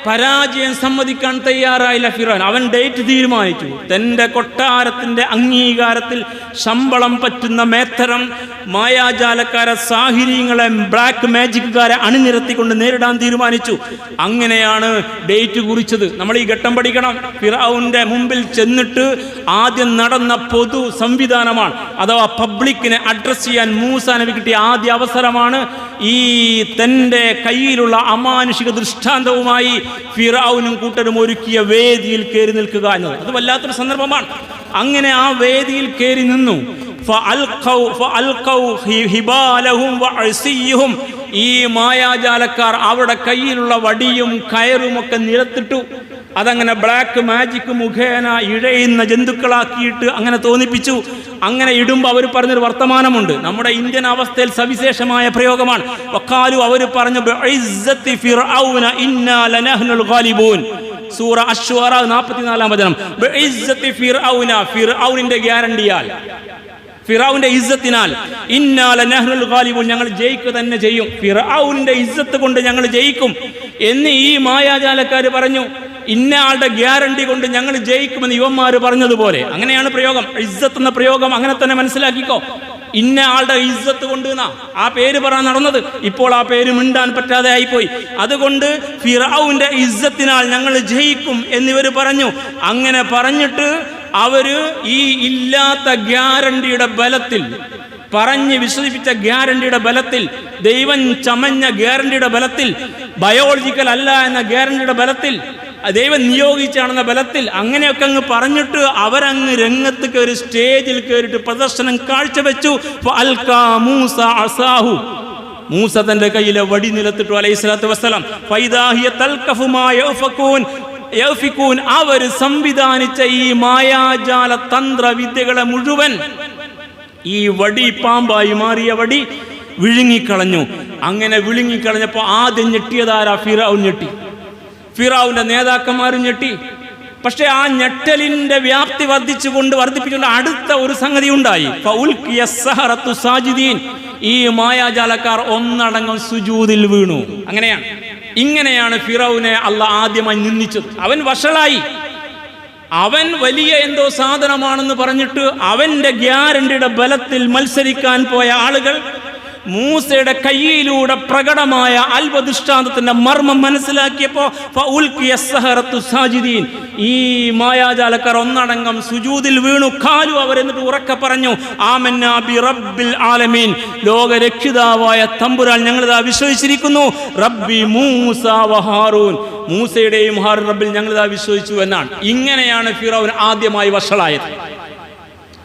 പരാജയം സമ്മതിക്കാൻ തയ്യാറായില്ല ഫിറൗൻ. അവൻ ഡേറ്റ് തീരുമാനിച്ചു. തൻ്റെ കൊട്ടാരത്തിൻ്റെ അംഗീകാരത്തിൽ ശമ്പളം പറ്റുന്ന മേത്തരം മായാജാലക്കാരെ, സാഹിര്യങ്ങളെ, ബ്ലാക്ക് മാജിക്കുകാരെ അണിനിരത്തിക്കൊണ്ട് നേരിടാൻ തീരുമാനിച്ചു. അങ്ങനെയാണ് ഡേറ്റ് കുറിച്ചത്. നമ്മൾ ഈ ഘട്ടം പഠിക്കണം. ഫിറൗന്റെ മുമ്പിൽ ചെന്നിട്ട് ആദ്യം നടന്ന പൊതു സംവിധാനമാണ്, അഥവാ പബ്ലിക്കിനെ അഡ്രസ് ചെയ്യാൻ മൂസാ നബി കിട്ടിയ ആദ്യ അവസരമാണ്. ഈ തൻ്റെ കയ്യിലുള്ള അമാനുഷിക ദൃഷ്ടാന്തവുമായി ഫിറഔനും കൂട്ടരും ഒരുക്കിയ വേദിയിൽ കയറി നിൽക്കുക എന്നത്. അത് വല്ലാത്തൊരു സന്ദർഭമാണ്. അങ്ങനെ ആ വേദിയിൽ കയറി നിന്നു. ഈ മായാജാലക്കാർ അവരുടെ കയ്യിലുള്ള വടിയും കയറുമൊക്കെ നിരത്തിട്ടു. അതങ്ങനെ ബ്ലാക്ക് മാജിക് മുഖേന ഇഴയുന്ന ജന്തുക്കളാക്കിയിട്ട് അങ്ങനെ തോന്നിപ്പിച്ചു. അങ്ങനെ ഇടുമ്പോൾ അവർ പറഞ്ഞൊരു വർത്തമാനമുണ്ട്, നമ്മുടെ ഇന്ത്യൻ അവസ്ഥയിൽ സവിശേഷമായ പ്രയോഗമാണ്. വഖാലു, അവർ പറഞ്ഞു, ബിഇസ്സത്തി ഫിർഔന ഇന്നാ ലനഹ്നുൽ ഗാലിബൂൻ. സൂറ അശ്ശുഅറ 44-ാം വചനം. ബിഇസ്സത്തി ഫിർഔന, ഫിർഔനിന്റെ ഗ്യാരണ്ടിയാൽ, ഫിറൗന്റെ ഇസ്സത്തിനാൽ, ഇന്നാ ലനഹ്നുൽ ഗാലിബൂൻ, ഞങ്ങൾ ജയിക്കുക തന്നെ ചെയ്യും. ഫിറൗനിന്റെ ഇസ്സത്ത് കൊണ്ട് ഞങ്ങൾ ജയിക്കും എന്ന് ഈ മായാജാലക്കാർ പറഞ്ഞു. ഇന്ന ആളുടെ ഗ്യാരണ്ടി കൊണ്ട് ഞങ്ങൾ ജയിക്കുമെന്ന് ഇവന്മാർ പറഞ്ഞതുപോലെ. അങ്ങനെയാണ് പ്രയോഗം. ഇസ്സത്ത് എന്ന പ്രയോഗം അങ്ങനെ തന്നെ മനസ്സിലാക്കിക്കോ. ഇന്ന ആളുടെ ഇസ്സത്ത് കൊണ്ട് ആ പേര് പറയാൻ നടന്നത്. ഇപ്പോൾ ആ പേര് മിണ്ടാൻ പറ്റാതെ ആയിപ്പോയി. അതുകൊണ്ട് ഫിറഔന്റെ ഇസ്സത്തിനാൽ ഞങ്ങൾ ജയിക്കും എന്നിവർ പറഞ്ഞു. അങ്ങനെ പറഞ്ഞിട്ട് അവര് ഈ ഇല്ലാത്ത ഗ്യാരണ്ടിയുടെ ബലത്തിൽ, പറഞ്ഞ് വിശ്വസിപ്പിച്ച ഗ്യാരണ്ടിയുടെ ബലത്തിൽ, ദൈവം ചമഞ്ഞ ഗ്യാരണ്ടിയുടെ ബലത്തിൽ, ബയോളജിക്കൽ അല്ല എന്ന ഗ്യാരണ്ടിയുടെ ബലത്തിൽ, ദൈവം നിയോഗിച്ചാണെന്ന ബലത്തിൽ, അങ്ങനെയൊക്കെ അങ്ങ് പറഞ്ഞിട്ട് അവരങ്ങ് രംഗത്ത് കയറി സ്റ്റേജിൽ കയറിയിട്ട് പ്രദർശനം കാഴ്ചവെച്ചു. മൂസ അസാഹു, മൂസ തന്റെ കയ്യിലെ വടി നിലത്തിട്ടു അലൈഹിസ്സലാത്തു വസ്സലാം. ഫൈദാഹിയ തൽഖഫു മാ യൗഫികൂൻ, അവർ സംവിധാനിച്ച ഈ മായാജാല തന്ത്രവിദ്യകളെ മുഴുവൻ ഈ വടി, പാമ്പായി മാറിയ വടി വിഴുങ്ങിക്കളഞ്ഞു. അങ്ങനെ വിഴുങ്ങിക്കളഞ്ഞപ്പോൾ ആദ്യം ഞെട്ടിയതാരാ? ഫിറഔൻ ഞെട്ടി. ഫിറഔന്റെ നേതാക്കന്മാരും ഞെട്ടി. പക്ഷെ ആ ഞെട്ടലിന്റെ വ്യാപ്തി വർദ്ധിപ്പിച്ചുകൊണ്ട് അടുത്ത ഒരു സംഗതി ഉണ്ടായി. ഈ മായാജാലക്കാർ ഒന്നടങ്കം സുജൂദിൽ വീണു. ഇങ്ങനെയാണ് ഫിറൗനെ അള്ളാഹ് ആദ്യമായി നിന്ദിച്ചത്. അവൻ വഷളായി. അവൻ വലിയ എന്തോ സാധനമാണെന്ന് പറഞ്ഞിട്ട് അവന്റെ ഗ്യാരണ്ടിയുടെ ബലത്തിൽ മത്സരിക്കാൻ പോയ ആളുകൾ മൂസയുടെ കയ്യിലൂടെ പ്രകടമായ അത്ഭുതദൃഷ്ടാന്തത്തിന്റെ മർമ്മം മനസ്സിലാക്കിയപ്പോ ഈ മായാജാലക്കാർ ഒന്നടങ്കം സുജൂദിൽ വീണു. ഖാലു, അവരെന്നിട്ട് ഉറക്കെ പറഞ്ഞു, ആമന്നാ ബി റബ്ബിൽ ആലമീൻ, ലോകരക്ഷിതാവായ തമ്പുരാൻ ഞങ്ങളിതാ വിശ്വസിച്ചിരിക്കുന്നു. റബ്ബി മൂസ വ ഹാറൂൻ, മൂസയുടെയും ഹാറൂൻ റബ്ബിൽ ഞങ്ങളിതാ വിശ്വസിച്ചു എന്നാണ്. ഇങ്ങനെയാണ് ഫിറൗൻ ആദ്യമായി വഷളായത്.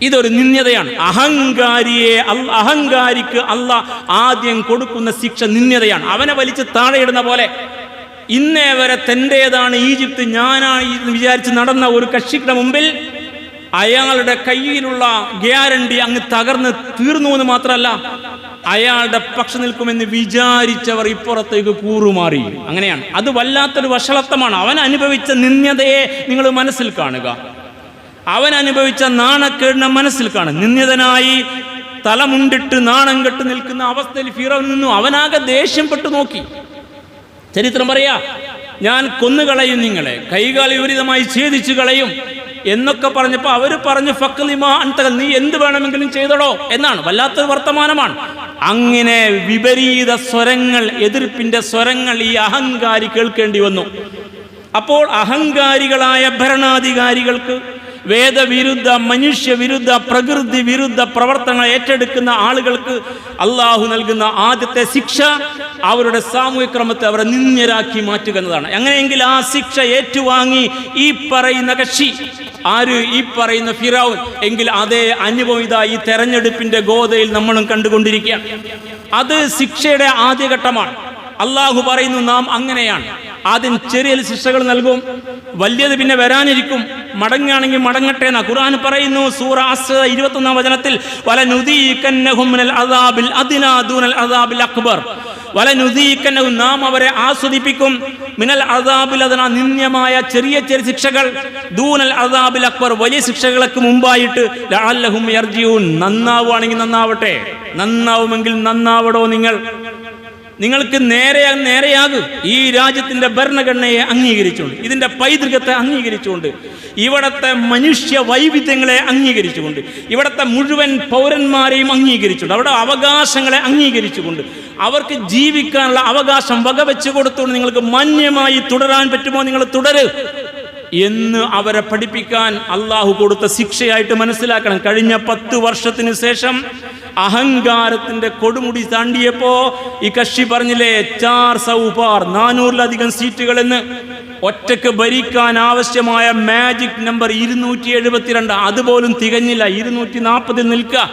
ഇതൊരു നിന്ദ്യതയാണ്. അഹങ്കാരിക്ക് അള്ളാഹ് ആദ്യം കൊടുക്കുന്ന ശിക്ഷ നിന്ദ്യതയാണ്. അവനെ വലിച്ച് താഴെയിടുന്ന പോലെ. ഇന്നേ വരെ തൻ്റേതാണ് ഈജിപ്ത്, ഞാനാണ് എന്ന് വിചാരിച്ച് നടന്ന ഒരു കക്ഷിയുടെ മുമ്പിൽ അയാളുടെ കയ്യിലുള്ള ഗ്യാരണ്ടി അങ്ങ് തകർന്ന് തീർന്നു എന്ന് മാത്രമല്ല, അയാളുടെ പക്ഷം നിൽക്കുമെന്ന് വിചാരിച്ചവർ ഇപ്പുറത്തേക്ക് കൂറുമാറി. അങ്ങനെയാണ്. അത് വല്ലാത്തൊരു വഷളത്വമാണ്. അവൻ അനുഭവിച്ച നിന്ദ്യതയെ നിങ്ങൾ മനസ്സിൽ കാണുക. അവൻ അനുഭവിച്ച നാണക്കേടിനെ മനസ്സിൽ കാണും. നിന്ദ്യതനായി തലമുണ്ടിട്ട് നാണം കെട്ട് നിൽക്കുന്ന അവസ്ഥയിൽ ഫിറൗൻ നിന്നു. അവനാകെ ദേഷ്യപ്പെട്ടു നോക്കി. ചരിത്രം പറയാ, ഞാൻ കൊന്നുകളയും, നിങ്ങളെ കൈകാൽ വിപരീതമായി ഛേദിച്ചു കളയും എന്നൊക്കെ പറഞ്ഞപ്പോൾ അവർ പറഞ്ഞു, ഫക്ലിമാ അൻത, നീ എന്ത് വേണമെങ്കിലും ചെയ്തടോ എന്നാണ്. വല്ലാത്തൊരു വർത്തമാനമാണ്. അങ്ങനെ വിപരീത സ്വരങ്ങൾ, എതിർപ്പിന്റെ സ്വരങ്ങൾ ഈ അഹങ്കാരി കേൾക്കേണ്ടി വന്നു. അപ്പോൾ അഹങ്കാരികളായ ഭരണാധികാരികൾക്ക്, വേദവിരുദ്ധ, മനുഷ്യവിരുദ്ധ, പ്രകൃതി വിരുദ്ധ പ്രവർത്തനങ്ങൾ ഏറ്റെടുക്കുന്ന ആളുകൾക്ക് അള്ളാഹു നൽകുന്ന ആദ്യത്തെ ശിക്ഷ അവരുടെ സാമൂഹിക ക്രമത്തെ അവരെ നിന്ദ്യരാക്കി മാറ്റുക എന്നതാണ്. അങ്ങനെയെങ്കിൽ ആ ശിക്ഷ ഏറ്റുവാങ്ങി ഈ പറയുന്ന കക്ഷി ആര്? ഈ പറയുന്ന ഫിറൗൻ. എങ്കിൽ അതേ അനുഭവം ഇതാ ഈ തെരഞ്ഞെടുപ്പിന്റെ ഗോതയിൽ നമ്മളും കണ്ടുകൊണ്ടിരിക്കുക. അത് ശിക്ഷയുടെ ആദ്യഘട്ടമാണ്. അള്ളാഹു പറയുന്നു, നാം അങ്ങനെയാണ്. ആദ്യം ചെറിയ ശിക്ഷകൾ നൽകും, വലിയത് പിന്നെ വരാനിരിക്കും. മടങ്ങുകയാണെങ്കിൽ മടങ്ങട്ടെ എന്നാ ഖുർആൻ പറയുന്നു. സൂറ അസ്ർ 21-ാം വചനത്തിൽ വലനുദീകന്നഹും മിനൽ അദാബിൽ അദ്നാ ദൂനൽ അദാബിൽ അക്ബർ, വലനുദീകന്നഹും, നാം അവരെ ആസ്വദിപ്പിക്കും, മിനൽ അദാബിൽ അദ്നാ, നിന്ദ്യമായ ചെറിയ ചെറിയ ശിക്ഷകൾ, ദൂനൽ അദാബിൽ അക്ബർ, വലിയ ശിക്ഷകൾക്ക് മുമ്പായിട്ട്, ലഅല്ലഹും യർജിഊൻ, നന്നാവുകയാണെങ്കിൽ നന്നാവട്ടെ, നന്നാവുമെങ്കിൽ നന്നാവടോ നിങ്ങൾക്ക് നേരെയാകും. ഈ രാജ്യത്തിന്റെ ഭരണഘടനയെ അംഗീകരിച്ചുകൊണ്ട്, ഇതിന്റെ പൈതൃകത്തെ അംഗീകരിച്ചുകൊണ്ട്, ഇവിടത്തെ മനുഷ്യ വൈവിധ്യങ്ങളെ അംഗീകരിച്ചുകൊണ്ട്, ഇവിടത്തെ മുഴുവൻ പൗരന്മാരെയും അംഗീകരിച്ചുകൊണ്ട്, അവരുടെ അവകാശങ്ങളെ അംഗീകരിച്ചുകൊണ്ട്, അവർക്ക് ജീവിക്കാനുള്ള അവകാശം വകവെച്ചു കൊടുത്തുകൊണ്ട് നിങ്ങൾക്ക് മാന്യമായി തുടരാൻ പറ്റുമോ, നിങ്ങൾ തുടര് എന്ന് അവരെ പഠിപ്പിക്കാൻ അള്ളാഹു കൊടുത്ത ശിക്ഷയായിട്ട് മനസ്സിലാക്കണം. കഴിഞ്ഞ 10 വർഷത്തിന് ശേഷം അഹങ്കാരത്തിന്റെ കൊടുമുടി താണ്ടിയപ്പോ ഈ കക്ഷി പറഞ്ഞില്ലേ, 400-ലധികം സീറ്റുകൾ എന്ന്. ഒറ്റക്ക് ഭരിക്കാൻ ആവശ്യമായ മാജിക് നമ്പർ 272, അതുപോലും തികഞ്ഞില്ല. 240 നിൽക്കുക.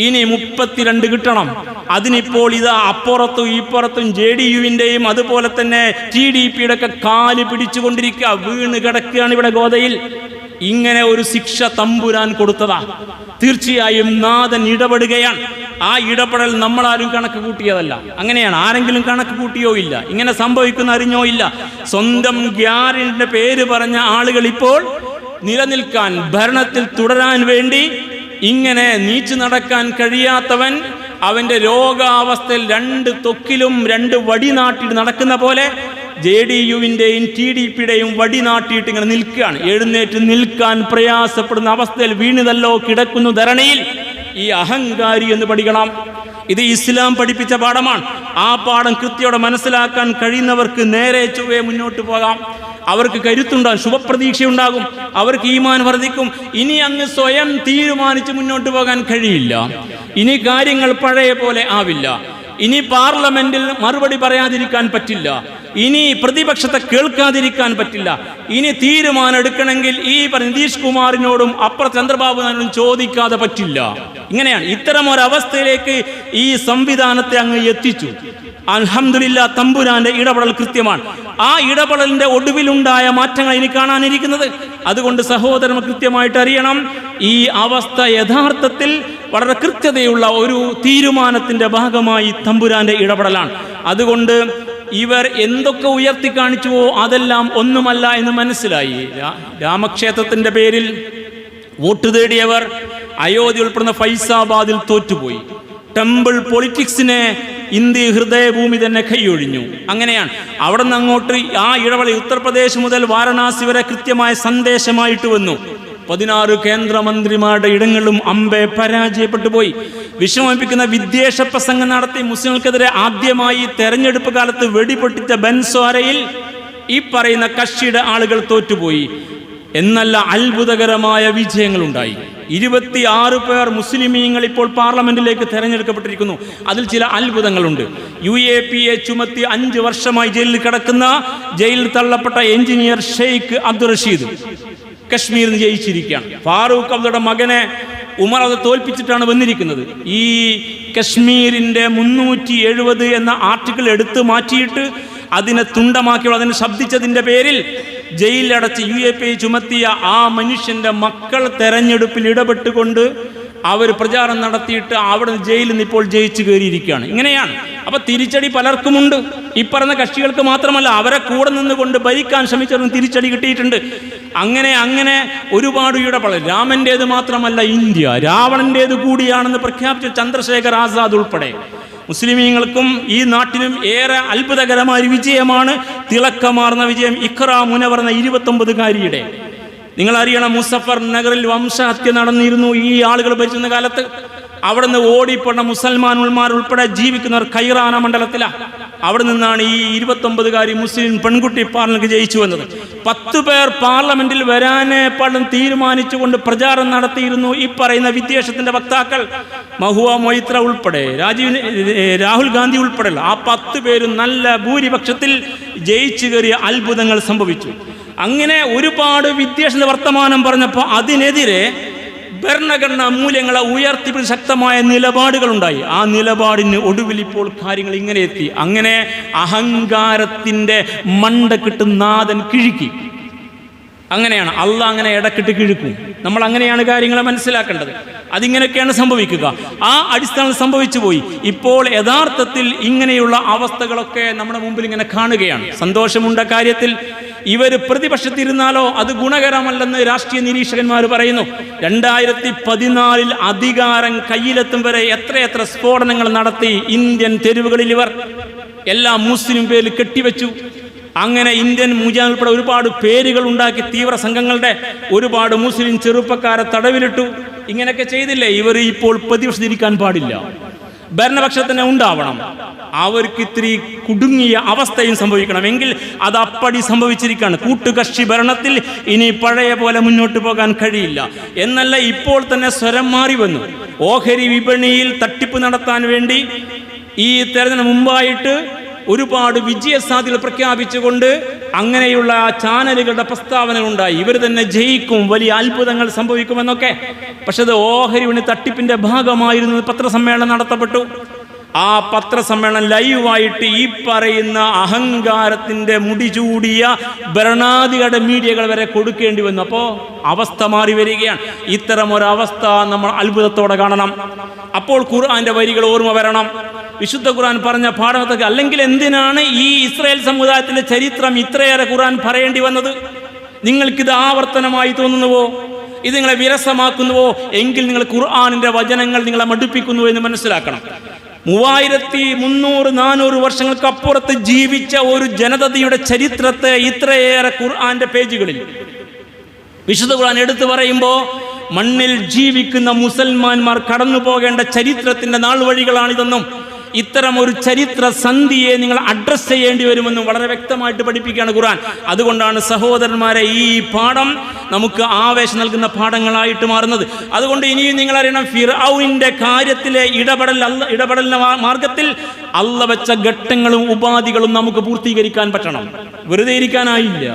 ഇനി 32 കിട്ടണം. അതിനിപ്പോൾ ഇതാ അപ്പുറത്തും ഇപ്പുറത്തും JDU-വിന്റെയും അതുപോലെ തന്നെ TDP-യുടെ ഒക്കെ കാല് പിടിച്ചുകൊണ്ടിരിക്കുക. വീണ് കിടക്കുകയാണ് ഇവിടെ ഗോതയിൽ. ഇങ്ങനെ ഒരു ശിക്ഷ തമ്പുരാൻ കൊടുത്തതാ. തീർച്ചയായും നാഥൻ ഇടപെടുകയാണ്. ആ ഇടപെടൽ നമ്മളാരും കണക്ക് കൂട്ടിയതല്ല. അങ്ങനെയാണ്. ആരെങ്കിലും കണക്ക് കൂട്ടിയോ ഇല്ല. ഇങ്ങനെ സംഭവിക്കുന്ന അറിഞ്ഞോ ഇല്ല. സ്വന്തം ഗ്യാരണ്ടിന്റെ പേര് പറഞ്ഞ ആളുകൾ ഇപ്പോൾ നിലനിൽക്കാൻ, ഭരണത്തിൽ തുടരാൻ വേണ്ടി ഇങ്ങനെ നീച്ചു നടക്കാൻ കഴിയാത്തവൻ അവന്റെ രോഗാവസ്ഥയിൽ 2 തൊക്കിലും 2 വടി നാട്ടിട്ട് നടക്കുന്ന പോലെ JDU-വിന്റെയും TDP-യുടെയും വടി നാട്ടിയിട്ട് ഇങ്ങനെ നിൽക്കുകയാണ്. എഴുന്നേറ്റ് നിൽക്കാൻ പ്രയാസപ്പെടുന്ന അവസ്ഥയിൽ വീണിതല്ലോ കിടക്കുന്നു ധരണിയിൽ. ഈ അഹങ്കാരി എന്ന് പഠിക്കണം. ഇത് ഇസ്ലാം പഠിപ്പിച്ച പാഠമാണ്. ആ പാഠം കൃത്യയോടെ മനസ്സിലാക്കാൻ കഴിയുന്നവർക്ക് നേരെ ചൊവ്വേ മുന്നോട്ട് പോകാം. അവർക്ക് കരുത്തുണ്ടാകും, ശുഭപ്രതീക്ഷയുണ്ടാകും, അവർക്ക് ഈമാൻ വർദ്ധിക്കും. ഇനി അങ്ങ് സ്വയം തീരുമാനിച്ച് മുന്നോട്ട് പോകാൻ കഴിയില്ല. ഇനി കാര്യങ്ങൾ പഴയ പോലെ ആവില്ല. ഇനി പാർലമെന്റിൽ മറുപടി പറയാതിരിക്കാൻ പറ്റില്ല. ഇനി പ്രതിപക്ഷത്തെ കേൾക്കാതിരിക്കാൻ പറ്റില്ല. ഇനി തീരുമാനം എടുക്കണമെങ്കിൽ ഈ നിതീഷ് കുമാറിനോടും അപ്പുറ ചന്ദ്രബാബു നായിഡുവിനോടും ചോദിക്കാതെ പറ്റില്ല. ഇങ്ങനെയാണ്. ഇത്തരം ഒരവസ്ഥയിലേക്ക് ഈ സംവിധാനത്തെ അങ്ങ് എത്തിച്ചു. അൽഹംദുലില്ലാ, തമ്പുരാന്റെ ഇടപെടൽ കൃത്യമാണ്. ആ ഇടപെടലിന്റെ ഒടുവിലുണ്ടായ മാറ്റങ്ങൾ ഇനി കാണാനിരിക്കുന്നത്. അതുകൊണ്ട് സഹോദരൻ കൃത്യമായിട്ട് അറിയണം, ഈ അവസ്ഥ യഥാർത്ഥത്തിൽ വളരെ കൃത്യതയുള്ള ഒരു തീരുമാനത്തിന്റെ ഭാഗമായി തമ്പുരാന്റെ ഇടപെടലാണ്. അതുകൊണ്ട് ഇവർ എന്തൊക്കെ ഉയർത്തി കാണിച്ചുവോ അതെല്ലാം ഒന്നുമല്ല എന്ന് മനസ്സിലായി. രാമക്ഷേത്രത്തിൻ്റെ പേരിൽ വോട്ട് തേടിയവർ അയോധ്യ ഉൾപ്പെടുന്ന ഫൈസാബാദിൽ തോറ്റുപോയി. ടെമ്പിൾ പൊളിറ്റിക്സിനെ ഇന്ത്യ ഹൃദയഭൂമി തന്നെ കൈയൊഴിഞ്ഞു. അങ്ങനെയാണ് അവിടെ നിന്ന് അങ്ങോട്ട് ആ ഇടവേള ഉത്തർപ്രദേശ് മുതൽ വാരണാസി വരെ കൃത്യമായ സന്ദേശമായിട്ട് വന്നു. 16 കേന്ദ്രമന്ത്രിമാരുടെ ഇടങ്ങളിലും അമ്പെ പരാജയപ്പെട്ടു പോയി. വിഷമിപ്പിക്കുന്ന വിദ്വേഷ പ്രസംഗം നടത്തി മുസ്ലിങ്ങൾക്കെതിരെ ആദ്യമായി തെരഞ്ഞെടുപ്പ് കാലത്ത് വെടിപൊട്ടിച്ച ബൻസ്വാരയിൽ ഈ പറയുന്ന കക്ഷിയുടെ ആളുകൾ തോറ്റുപോയി. എന്നല്ല അത്ഭുതകരമായ വിജയങ്ങളുണ്ടായി. 26 പേർ മുസ്ലിമീങ്ങൾ ഇപ്പോൾ പാർലമെന്റിലേക്ക് തെരഞ്ഞെടുക്കപ്പെട്ടിരിക്കുന്നു. അതിൽ ചില അത്ഭുതങ്ങളുണ്ട്. UAPA ചുമത്തി 5 വർഷമായി ജയിലിൽ കിടക്കുന്ന ജയിലിൽ തള്ളപ്പെട്ട എഞ്ചിനീയർ ഷെയ്ഖ് അബ്ദുൾ റഷീദ് കശ്മീരിൽ നിന്ന് ജയിച്ചിരിക്കുകയാണ്. ഫാറൂഖ് അബ്ദുയുടെ മകനെ ഉമർ അത് തോൽപ്പിച്ചിട്ടാണ് വന്നിരിക്കുന്നത്. ഈ കശ്മീരിൻ്റെ 370 എന്ന ആർട്ടിക്കിൾ എടുത്തു മാറ്റിയിട്ട് അതിനെ തുണ്ടമാക്കിയുള്ള അതിനെ ശബ്ദിച്ചതിൻ്റെ പേരിൽ ജയിലിലടച്ച് UAPA ചുമത്തിയ ആ മനുഷ്യൻ്റെ മക്കൾ തെരഞ്ഞെടുപ്പിൽ ഇടപെട്ടുകൊണ്ട് അവർ പ്രചാരണം നടത്തിയിട്ട് അവിടെ ജയിലിൽ നിന്ന് ഇപ്പോൾ ജയിച്ചു കയറിയിരിക്കുകയാണ്. ഇങ്ങനെയാണ്. അപ്പോൾ തിരിച്ചടി പലർക്കുമുണ്ട്. ഈ പറഞ്ഞ കക്ഷികൾക്ക് മാത്രമല്ല, അവരെ കൂടെ നിന്നുകൊണ്ട് ഭരിക്കാൻ ശ്രമിച്ചവരും തിരിച്ചടി കിട്ടിയിട്ടുണ്ട്. അങ്ങനെ ഒരുപാട് ഇടപെടൽ. രാമൻ്റേത് മാത്രമല്ല ഇന്ത്യ, രാവണൻ്റേത് കൂടിയാണെന്ന് പ്രഖ്യാപിച്ച ചന്ദ്രശേഖർ ആസാദ് ഉൾപ്പെടെ മുസ്ലിമീങ്ങൾക്കും ഈ നാട്ടിലും ഏറെ അത്ഭുതകരമായ വിജയമാണ്, തിളക്കമാർന്ന വിജയം. ഇഖ്റ മുനവർ എന്ന 29കാരിയുടെ നിങ്ങൾ അറിയണം, മുസഫർ നഗറിൽ വംശഹത്യ നടന്നിരുന്നു ഈ ആളുകൾ ഭരിച്ചിരുന്ന കാലത്ത്. അവിടെ നിന്ന് ഓടിപ്പോണ്ട മുസൽമാൻമാർ ഉൾപ്പെടെ ജീവിക്കുന്നവർ ഖൈറാന മണ്ഡലത്തിലാണ്. അവിടെ നിന്നാണ് ഈ 29കാരി മുസ്ലിം പെൺകുട്ടി പാർലമെന്റ് ജയിച്ചു വന്നത്. 10 പേർ പാർലമെന്റിൽ വരാനെ പാടും തീരുമാനിച്ചുകൊണ്ട് പ്രചാരണം നടത്തിയിരുന്നു ഈ പറയുന്ന വിദ്വേഷത്തിന്റെ വക്താക്കൾ. മഹുവ മൊയ്ത്ര ഉൾപ്പെടെ രാഹുൽ ഗാന്ധി ഉൾപ്പെടെയുള്ള ആ 10 പേരും നല്ല ഭൂരിപക്ഷത്തിൽ ജയിച്ചു കയറിയ അത്ഭുതങ്ങൾ സംഭവിച്ചു. അങ്ങനെ ഒരുപാട് വിദ്വേഷ വർത്തമാനം പറഞ്ഞപ്പോൾ അതിനെതിരെ ഭരണഘടനാ മൂല്യങ്ങളെ ഉയർത്തിപ്പിടിച്ച് ശക്തമായ നിലപാടുകളുണ്ടായി. ആ നിലപാടിന് ഒടുവിൽ ഇപ്പോൾ കാര്യങ്ങൾ ഇങ്ങനെ എത്തി. അങ്ങനെ അഹങ്കാരത്തിൻ്റെ മണ്ടക്കിട്ട് നാഥൻ കിഴുക്കി. അങ്ങനെയാണ് അള്ളാഹ് അങ്ങനെ ഇടക്കിട്ട് കിഴുക്കും. നമ്മൾ അങ്ങനെയാണ് കാര്യങ്ങളെ മനസ്സിലാക്കേണ്ടത്. അതിങ്ങനെയൊക്കെയാണ് സംഭവിക്കുക. ആ അടിസ്ഥാനത്തിൽ സംഭവിച്ചു പോയി. ഇപ്പോൾ യഥാർത്ഥത്തിൽ ഇങ്ങനെയുള്ള അവസ്ഥകളൊക്കെ നമ്മുടെ മുമ്പിൽ ഇങ്ങനെ കാണുകയാണ്. സന്തോഷമുണ്ട കാര്യത്തിൽ ഇവർ പ്രതിപക്ഷത്തിരുന്നാലോ അത് ഗുണകരമല്ലെന്ന് രാഷ്ട്രീയ നിരീക്ഷകന്മാർ പറയുന്നു. 2014 അധികാരം കയ്യിലെത്തും വരെ എത്രയെത്ര സ്ഫോടനങ്ങൾ നടത്തി ഇന്ത്യൻ തെരുവുകളിൽ ഇവർ എല്ലാം മുസ്ലിം പേരിൽ കെട്ടിവെച്ചു. അങ്ങനെ ഇന്ത്യൻ മുജാഹിദ് ഉൾപ്പെടെ ഒരുപാട് പേരുകൾ ഉണ്ടാക്കി തീവ്ര സംഘങ്ങളുടെ ഒരുപാട് മുസ്ലിം ചെറുപ്പക്കാരെ തടവിലിട്ടു. ഇങ്ങനെയൊക്കെ ചെയ്തില്ലേ? ഇവർ ഇപ്പോൾ പ്രതിപക്ഷത്തിരിക്കാൻ പാടില്ല, ഭരണപക്ഷത്തിന് ഉണ്ടാവണം. അവർക്ക് ഇത്തിരി കുടുങ്ങിയ അവസ്ഥയും സംഭവിക്കണമെങ്കിൽ അത് അപ്പടി സംഭവിച്ചിരിക്കുകയാണ്. കൂട്ടുകക്ഷി ഭരണത്തിൽ ഇനി പഴയ പോലെ മുന്നോട്ട് പോകാൻ കഴിയില്ല എന്നല്ല, ഇപ്പോൾ തന്നെ സ്വരം മാറി വന്നു. ഓഹരി വിപണിയിൽ തട്ടിപ്പ് നടത്താൻ വേണ്ടി ഈ തെരഞ്ഞെടുപ്പിന് മുമ്പായിട്ട് ഒരുപാട് വിജയസാധ്യത പ്രഖ്യാപിച്ചുകൊണ്ട് അങ്ങനെയുള്ള ചാനലുകളുടെ പ്രസ്താവനകളുണ്ടായി. ഇവർ തന്നെ ജയിക്കും, വലിയ അത്ഭുതങ്ങൾ സംഭവിക്കുമെന്നൊക്കെ. പക്ഷെ അത് ഓഹരി വിപണി തട്ടിപ്പിന്റെ ഭാഗമായിരുന്നു. പത്രസമ്മേളനം നടത്തപ്പെട്ടു. ആ പത്രസമ്മേളനം ലൈവായിട്ട് ഈ പറയുന്ന അഹങ്കാരത്തിന്റെ മുടിചൂടിയ ഭരണാധികാരിയുടെ മീഡിയകൾ വരെ കൊടുക്കേണ്ടി വന്നു. അപ്പോൾ അവസ്ഥ മാറി വരികയാണ്. ഇത്തരം ഒരവസ്ഥ നമ്മൾ അത്ഭുതത്തോടെ കാണണം. അപ്പോൾ ഖുർആന്റെ വരികൾ ഓർമ്മ വരണം. വിശുദ്ധ ഖുർആൻ പറഞ്ഞ പാഠത്തൊക്കെ. അല്ലെങ്കിൽ എന്തിനാണ് ഈ ഇസ്രായേൽ സമുദായത്തിന്റെ ചരിത്രം ഇത്രയേറെ ഖുർആൻ പറയേണ്ടി വന്നത്? നിങ്ങൾക്കിത് ആവർത്തനമായി തോന്നുന്നുവോ? ഇത് നിങ്ങളെ വിരസമാക്കുന്നുവോ? എങ്കിൽ നിങ്ങൾ ഖുർആനിന്റെ വചനങ്ങൾ നിങ്ങളെ മടുപ്പിക്കുന്നു എന്ന് മനസ്സിലാക്കണം. 3300-400 വർഷങ്ങൾക്ക് അപ്പുറത്ത് ജീവിച്ച ഒരു ജനതയുടെ ചരിത്രത്തെ ഇത്രയേറെ ഖുർആന്റെ പേജുകളിൽ വിശുദ്ധ ഖുർആൻ എടുത്തു പറയുമ്പോൾ മണ്ണിൽ ജീവിക്കുന്ന മുസൽമാന്മാർ കടന്നു പോകേണ്ട ചരിത്രത്തിന്റെ നാൾ വഴികളാണിതെന്നും ഇത്തരം ഒരു ചരിത്ര സന്ധിയെ നിങ്ങൾ അഡ്രസ് ചെയ്യേണ്ടി വരുമെന്നും വളരെ വ്യക്തമായിട്ട് പഠിപ്പിക്കുകയാണ് ഖുർആൻ. അതുകൊണ്ടാണ് സഹോദരന്മാരെ ഈ പാഠം നമുക്ക് ആവേശം നൽകുന്ന പാഠങ്ങളായിട്ട് മാറുന്നത്. അതുകൊണ്ട് ഇനിയും നിങ്ങൾ അറിയണം, ഫിർഔനിന്റെ കാര്യത്തിലെ ഇടപെടലിന്റെ മാർഗത്തിൽ അള്ള വെച്ച ഘട്ടങ്ങളും ഉപാധികളും നമുക്ക് പൂർത്തീകരിക്കാൻ പറ്റണം. വെറുതെ ഇരിക്കാനായില്ല.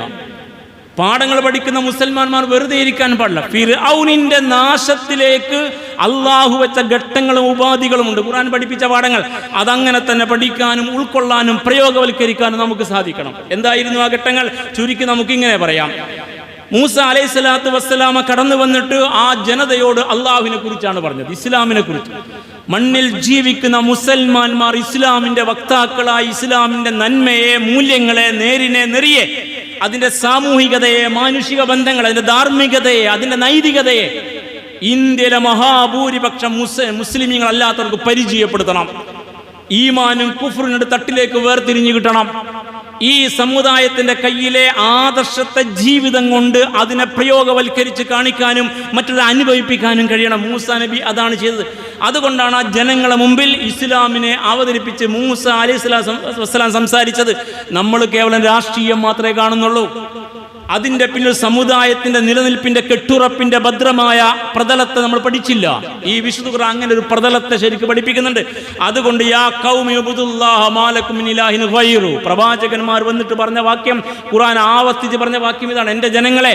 പാഠങ്ങൾ പഠിക്കുന്ന മുസൽമാന്മാർ വെറുതെ ഇരിക്കാൻ പാടില്ല. ഫിർഔനിന്റെ നാശത്തിലേക്ക് അള്ളാഹു വെച്ച ഘട്ടങ്ങളും ഉപാധികളും ഉണ്ട്. ഖുർആൻ പഠിപ്പിച്ച പാഠങ്ങൾ അതങ്ങനെ തന്നെ പഠിക്കാനും ഉൾക്കൊള്ളാനും പ്രയോഗവൽക്കരിക്കാനും നമുക്ക് സാധിക്കണം. എന്തായിരുന്നു ആ ഘട്ടങ്ങൾ? ചുരുക്കി നമുക്കിങ്ങനെ പറയാം. മൂസ അലൈഹിസ്സലാത്തു വസ്സലാമ കടന്നു വന്നിട്ട് ആ ജനതയോട് അള്ളാഹുവിനെ കുറിച്ചാണ് പറഞ്ഞത്, ഇസ്ലാമിനെ കുറിച്ച്. മണ്ണിൽ ജീവിക്കുന്ന മുസൽമാന്മാർ ഇസ്ലാമിന്റെ വക്താക്കളായി ഇസ്ലാമിന്റെ നന്മയെ, മൂല്യങ്ങളെ, നേരിനെ, നെറിയെ, അതിന്റെ സാമൂഹികതയെ, മാനുഷിക ബന്ധങ്ങളെ, അതിന്റെ ധാർമ്മികതയെ, അതിന്റെ നൈതികതയെ ഇന്ത്യയിലെ മഹാഭൂരിപക്ഷം മുസ്ലിമീങ്ങൾ അല്ലാത്തവർക്ക് പരിചയപ്പെടുത്തണം. ഈമാനും കുഫ്റിന്റെ തട്ടിലേക്ക് വേർതിരിഞ്ഞു കിട്ടണം. ഈ സമുദായത്തിന്റെ കയ്യിലെ ആദർശത്തെ ജീവിതം കൊണ്ട് അതിനെ പ്രയോഗവൽക്കരിച്ച് കാണിക്കാനും മറ്റൊരു അനുഭവിപ്പിക്കാനും കഴിയണം. മൂസാ നബി അതാണ് ചെയ്തത്. അതുകൊണ്ടാണ് ആ ജനങ്ങളെ മുമ്പിൽ ഇസ്ലാമിനെ അവതരിപ്പിച്ച് മൂസ അലൈഹിസ്സലാം സംസാരിച്ചത്. നമ്മൾ കേവലം രാഷ്ട്രീയം മാത്രമേ കാണുന്നുള്ളൂ. അതിൻ്റെ പിന്നിൽ സമുദായത്തിന്റെ നിലനിൽപ്പിന്റെ കെട്ടുറപ്പിന്റെ ഭദ്രമായ പ്രതലത്തെ നമ്മൾ പഠിച്ചില്ല. ഈ വിശുദ്ധ ഖുർആൻ അങ്ങനെ ഒരു പ്രതലത്തെ ശരിക്കും പഠിപ്പിക്കുന്നുണ്ട്. അതുകൊണ്ട് യാ ഖൗമി ഉബ്ദുല്ലാഹ മാലക്കും മിൻ ഇലാഹിൻ ഗൈറു, പ്രവാചകന്മാർ വന്നിട്ട് പറഞ്ഞ വാക്യം, ഖുർആൻ ആവർത്തിച്ച് പറഞ്ഞ വാക്യം ഇതാണ്: എൻ്റെ ജനങ്ങളെ,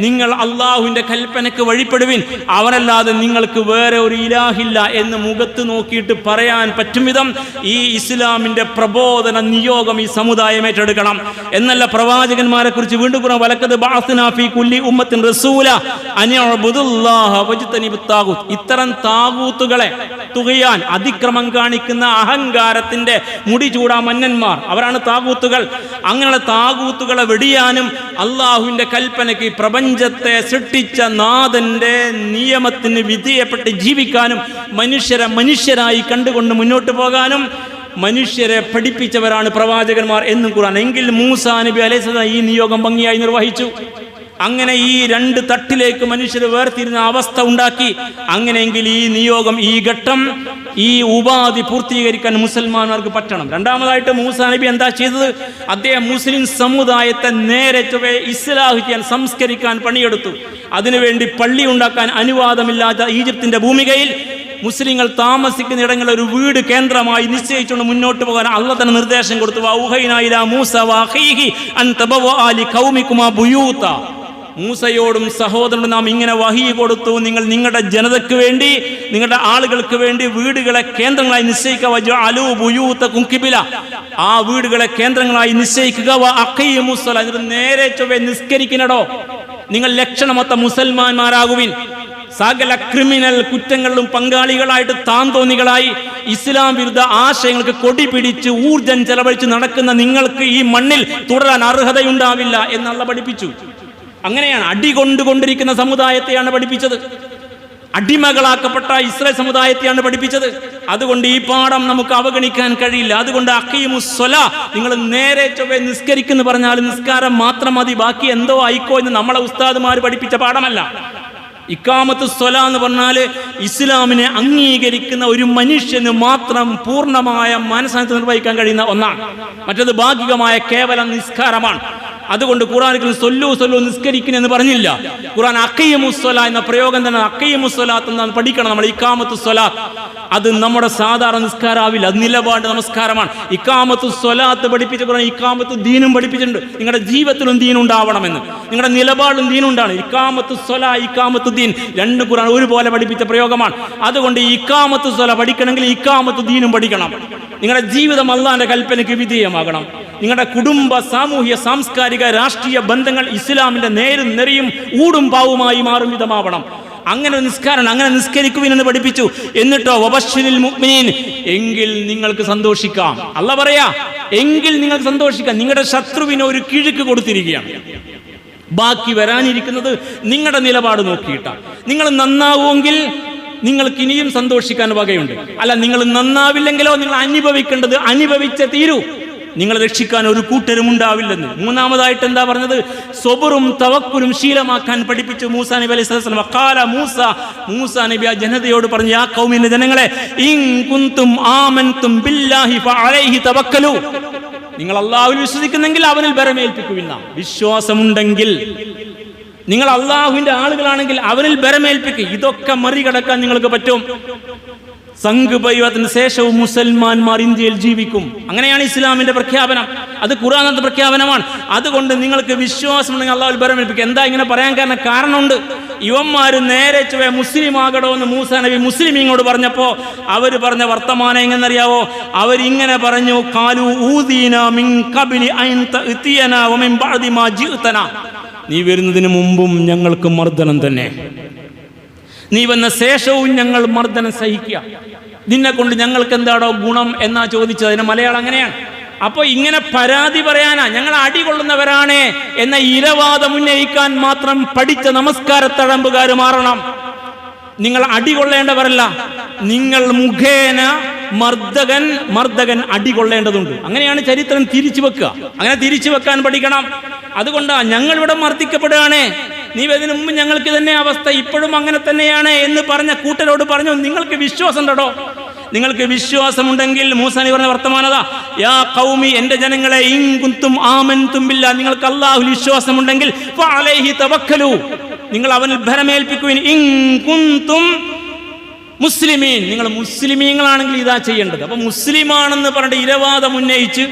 നിങ്ങൾ അള്ളാഹുവിന്റെ കൽപ്പനക്ക് വഴിപ്പെടുവിൻ, അവനല്ലാതെ നിങ്ങൾക്ക് വേറെ ഒരു ഇലാഹില്ല എന്ന് മുഖത്ത് നോക്കിയിട്ട് പറയാൻ പറ്റും വിധം ഈ ഇസ്ലാമിന്റെ പ്രബോധന നിയോഗം ഈ സമുദായം ഏറ്റെടുക്കണം എന്നല്ല. പ്രവാചകന്മാരെ കുറിച്ച് വീണ്ടും ഖുർആൻ വലഖദ് ബഅസ്നാ ഫീ കുല്ലി ഉമ്മത്തിൻ റസൂല അൻ യഅ്ബുദുല്ലാഹ വജ്തനിബുത് താഗൂത്ത്. ഇത്തരം താഗൂത്തുകളെ, തുഗയാൻ, അതിക്രമം കാണിക്കുന്ന അഹങ്കാരത്തിന്റെ മുടി ചൂടാ മന്നന്മാർ, അവരാണ് താഗൂത്തുകൾ. അങ്ങനെയുള്ള താഗൂത്തുകളെ വെടിയാനും അള്ളാഹുവിന്റെ കൽപ്പനയ്ക്ക്, പ്രപഞ്ചത്തെ സൃഷ്ടിച്ച നാഥന്റെ നിയമത്തിന് വിധേയപ്പെട്ട് ജീവിക്കാനും മനുഷ്യരെ മനുഷ്യരായി കണ്ടുകൊണ്ട് മുന്നോട്ട് പോകാനും മനുഷ്യരെ പഠിപ്പിച്ചവരാണ് പ്രവാചകന്മാർ എന്നും ഖുർആൻ. എങ്കിൽ മൂസാ നബി അലൈഹിസ്സലാം ഈ നിയോഗം ഭംഗിയായി നിർവഹിച്ചു. അങ്ങനെ ഈ രണ്ട് തട്ടിലേക്ക് മനുഷ്യർ വേർതിരിഞ്ഞ അവസ്ഥ ഉണ്ടാക്കി. അങ്ങനെയെങ്കിൽ ഈ നിയോഗം, ഈ ഘട്ടം, ഈ ഉപാധി പൂർത്തീകരിക്കാൻ മുസൽമാന്മാർക്ക് പറ്റണം. രണ്ടാമതായിട്ട് മൂസാ നബി എന്താ ചെയ്തത്? അദ്ദേഹം മുസ്ലിം സമുദായത്തെ നേരെ ചൊവ്വേ ഇസ്ലാഹ് ചെയ്യാൻ, സംസ്കരിക്കാൻ പണിയെടുത്തു. അതിനുവേണ്ടി പള്ളി ഉണ്ടാക്കാൻ അനുവാദമില്ലാത്ത ഈജിപ്തിന്റെ ഭൂമികയിൽ മുസ്ലിങ്ങൾ താമസിക്കുന്ന ഇടങ്ങളിൽ ഒരു വീട് കേന്ദ്രമായി നിശ്ചയിച്ചുകൊണ്ട് മുന്നോട്ട് പോകാൻ അള്ളാഹ് തന്നെ നിർദ്ദേശം കൊടുത്തു. മൂസയോടും സഹോദരനോടും നാം ഇങ്ങനെ വഹി കൊടുത്തു: നിങ്ങൾ നിങ്ങളുടെ ജനതയ്ക്ക് വേണ്ടി, നിങ്ങളുടെ ആളുകൾക്ക് വേണ്ടി വീടുകളെ കേന്ദ്രങ്ങളായി നിശ്ചയിക്കുക. ആ വീടുകളെ കേന്ദ്രങ്ങളായി നിശ്ചയിക്കുക. എന്നിട്ട് നേരെ ചൊവ്വേ നിസ്കരിക്കുന്നടോ. നിങ്ങൾ ലക്ഷണമൊത്ത മുസൽമാന്മാരാകുവിൻ. സകല ക്രിമിനൽ കുറ്റങ്ങളിലും പങ്കാളികളായിട്ട് താന്തോന്നികളായി ഇസ്ലാം വിരുദ്ധ ആശയങ്ങൾക്ക് കൊടി പിടിച്ച് ഊർജം ചെലവഴിച്ച് നടക്കുന്ന നിങ്ങൾക്ക് ഈ മണ്ണിൽ തുടരാൻ അർഹതയുണ്ടാവില്ല എന്നുള്ള പഠിപ്പിച്ചു. അങ്ങനെയാണ് അടികൊണ്ടുകൊണ്ടിരിക്കുന്ന സമുദായത്തെയാണ് പഠിപ്പിച്ചത്. അടിമകളാക്കപ്പെട്ട ഇസ്രായേൽ സമുദായത്തെയാണ് പഠിപ്പിച്ചത്. അതുകൊണ്ട് ഈ പാഠം നമുക്ക് അവഗണിക്കാൻ കഴിയില്ല. അതുകൊണ്ട് അഖീമുസ്സലാ, നിങ്ങൾ നേരെ ചൊവ്വേ നിസ്കരിക്കുന്നു പറഞ്ഞാൽ നിസ്കാരം മാത്രം മതി, ബാക്കി എന്തോ ആയിക്കോ എന്ന് നമ്മളെ ഉസ്താദുമാർ പഠിപ്പിച്ച പാഠമല്ല. ഇഖാമത്ത് സ്വലാ എന്ന് പറഞ്ഞാൽ ഇസ്ലാമിനെ അംഗീകരിക്കുന്ന ഒരു മനുഷ്യന് മാത്രം പൂർണ്ണമായ മനസ്സാന്തരം നിർവഹിക്കാൻ കഴിയുന്ന ഒന്നാണ്. മറ്റത് ഭാഗികമായ കേവലം നിസ്കാരമാണ്. അതുകൊണ്ട് ഖുർആനിൽ സൊല്ലു സൊല്ലു നിസ്കരിക്കുന്നു എന്ന് പറഞ്ഞില്ല. ഖുർആൻ അഖീമുസ്സലാ എന്ന പ്രയോഗം തന്നെ അഖീമുസ്സലാത്ത് എന്നാണ് പഠിക്കണം നമ്മൾ. ഇഖാമത്തു സ്വലാത്ത് അത് നമ്മുടെ സാധാരണ നിസ്കാരാവില്ല, അത് നിലപാട് നമസ്കാരമാണ്. ഇഖാമത്തു സ്വലാത്ത് പഠിപ്പിച്ച ഖുർആൻ ഇഖാമത്തു ദീനും പഠിപ്പിച്ചിട്ടുണ്ട്. നിങ്ങളുടെ ജീവിതത്തിലും ദീൻ ഉണ്ടാവണമെന്ന്, നിങ്ങളുടെ നിലപാടിലും ദീനുണ്ടാണ്. ഇഖാമത്തു സ്വലാ, ഇഖാമത്തു ദീൻ, രണ്ട് ഖുർആൻ ഒരുപോലെ പഠിപ്പിച്ച പ്രയോഗമാണ്. അതുകൊണ്ട് ഇഖാമത്തു സ്വലാ പഠിക്കണമെങ്കിൽ ഇഖാമത്തു ദീനും പഠിക്കണം. നിങ്ങളുടെ ജീവിതം അള്ളാന്റെ കൽപ്പനയ്ക്ക് വിധേയമാകണം. നിങ്ങളുടെ കുടുംബ, സാമൂഹ്യ, സാംസ്കാരിക, രാഷ്ട്രീയ ബന്ധങ്ങൾ ഇസ്ലാമിന്റെ നേരും നെറിയും ഊടും പാവുമായി മാറും വിധമാവണം. അങ്ങനെ നിസ്കാരം, അങ്ങനെ നിസ്കരിക്കുവിനെന്ന് പഠിപ്പിച്ചു. എന്നിട്ടോ വബശ്ശിരിൽ മുഅ്മിനീൻ, എങ്കിൽ നിങ്ങൾക്ക് സന്തോഷിക്കാം. അല്ലാഹ് പറയാ, എങ്കിൽ നിങ്ങൾക്ക് സന്തോഷിക്കാം. നിങ്ങളുടെ ശത്രുവിനെ ഒരു കിഴുക്ക് കൊടുത്തിരിക്കുകയാണ്. ബാക്കി വരാനിരിക്കുന്നത് നിങ്ങളുടെ നിലപാട് നോക്കിയിട്ടാണ്. നിങ്ങൾ നന്നാവുമെങ്കിൽ നിങ്ങൾക്ക് ഇനിയും സന്തോഷിക്കാൻ വകയുണ്ട്. അല്ല, നിങ്ങൾ നന്നാവില്ലെങ്കിലോ നിങ്ങൾ അനുഭവിക്കേണ്ടത് അനുഭവിച്ചേ തീരൂ. നിങ്ങളെ രക്ഷിക്കാൻ ഒരു കൂട്ടരും ഉണ്ടാവില്ലെന്ന്. മൂന്നാമതായിട്ട് എന്താ പറഞ്ഞത്? സബറും തവക്കുലും ശീലമാക്കാൻ പഠിപ്പിച്ചു മൂസാ നബി അലൈഹിസ്സലാം. വഖാല മൂസാ നബി ആ ജനതയോട് പറഞ്ഞു: യാ ഖൗമിന്റെ ജനങ്ങളെ, ഇൻ കുന്തും ആമൻതും ബില്ലാഹി ഫഅലൈഹി തവക്കലു, നിങ്ങൾ അല്ലാഹുവിൽ വിശ്വസിക്കുന്നെങ്കിൽ അവനിൽ ബരമേൽപ്പിക്കുവിൻ. വിശ്വാസമുണ്ടെങ്കിൽ, നിങ്ങൾ അള്ളാഹുവിന്റെ ആളുകളാണെങ്കിൽ അവനിൽ ബരമേൽപ്പിക്കുക. ഇതൊക്കെ മറികടക്കാൻ നിങ്ങൾക്ക് പറ്റും. സംഘപരിവാരത്തിന് ശേഷവും മുസൽമാന്മാർ ഇന്ത്യയിൽ ജീവിക്കും. അങ്ങനെയാണ് ഇസ്ലാമിന്റെ പ്രഖ്യാപനം. അത് ഖുർആനിന്റെ പ്രഖ്യാപനമാണ്. അതുകൊണ്ട് നിങ്ങൾക്ക് വിശ്വാസമുണ്ടെങ്കിൽ അള്ളാഹുവിൽ ബരമേൽപ്പിക്കുക. എന്താ ഇങ്ങനെ പറയാൻ കാരണമുണ്ട്. ഇവന്മാര് നേരെ ചൊവ്വേ മുസ്ലിം ആകടോ എന്ന് മൂസാ നബി മുസ്ലിമീങ്ങളോട് പറഞ്ഞപ്പോ അവർ പറഞ്ഞ വർത്തമാനം എങ്ങനെന്നറിയാവോ? അവരിങ്ങനെ പറഞ്ഞു: ഖാലു ഊദീനാ മിൻ ഖബ്ലി അൻ തഅതിയനാ വമിൻ ബഅദി മാ ജിഅതനാ. നീ വരുന്നതിന് മുമ്പും ഞങ്ങൾക്ക് മർദ്ദനം തന്നെ, നീ വന്ന ശേഷവും ഞങ്ങൾ മർദ്ദനം സഹിക്കുക, നിന്നെ കൊണ്ട് ഞങ്ങൾക്ക് എന്താണോ ഗുണം എന്നാ ചോദിച്ചത്. അതിന് മലയാളം അങ്ങനെയാണ്. അപ്പോൾ ഇങ്ങനെ പരാതി പറയാനാ, ഞങ്ങൾ അടികൊള്ളുന്നവരാണ് എന്ന ഇരവാദം ഉന്നയിക്കാൻ മാത്രം പഠിച്ച നമസ്കാരത്തഴമ്പുകാർ മാറണം. നിങ്ങൾ അടികൊള്ളേണ്ടവരല്ല, നിങ്ങൾ മുഖേന മർദ്ദകൻ അടികൊള്ളേണ്ടതുണ്ട്. അങ്ങനെയാണ് ചരിത്രം തിരിച്ചു വെക്കുക. അങ്ങനെ തിരിച്ചു വെക്കാൻ പഠിക്കണം. അതുകൊണ്ടാണ് ഞങ്ങളിവിടെ മർദ്ദിക്കപ്പെടുകയാണ്, നീ ഇതിനു മുമ്പ് ഞങ്ങൾക്ക് തന്നെ അവസ്ഥ, ഇപ്പോഴും അങ്ങനെ തന്നെയാണ് എന്ന് പറഞ്ഞ കൂട്ടരോട് പറഞ്ഞു, നിങ്ങൾക്ക് വിശ്വാസം ഉണ്ടോ? നിങ്ങൾക്ക് വിശ്വാസമുണ്ടെങ്കിൽ മൂസ നബി പറഞ്ഞ വർത്തമാനതാ, യാ ഖൗമി, എന്റെ ജനങ്ങളെ, ഇൻ കുന്തും ആമൻതും ബില്ലാഹ്, നിങ്ങൾക്ക് അല്ലാഹുവിൽ വിശ്വാസമുണ്ടെങ്കിൽ ഫഅലൈഹി തവക്കലു, നിങ്ങൾ അവനിൽ ഭരമേൽപ്പിക്കുവിൻ. ഇൻ കുന്തും മുസ്ലിമീൻ, നിങ്ങൾ മുസ്ലിമീങ്ങളാണെങ്കിൽ ഇതാ ചെയ്യേണ്ടത്. അപ്പൊ മുസ്ലിമാണെന്ന് പറഞ്ഞിട്ട് ഇരവാദം ഉന്നയിച്ച്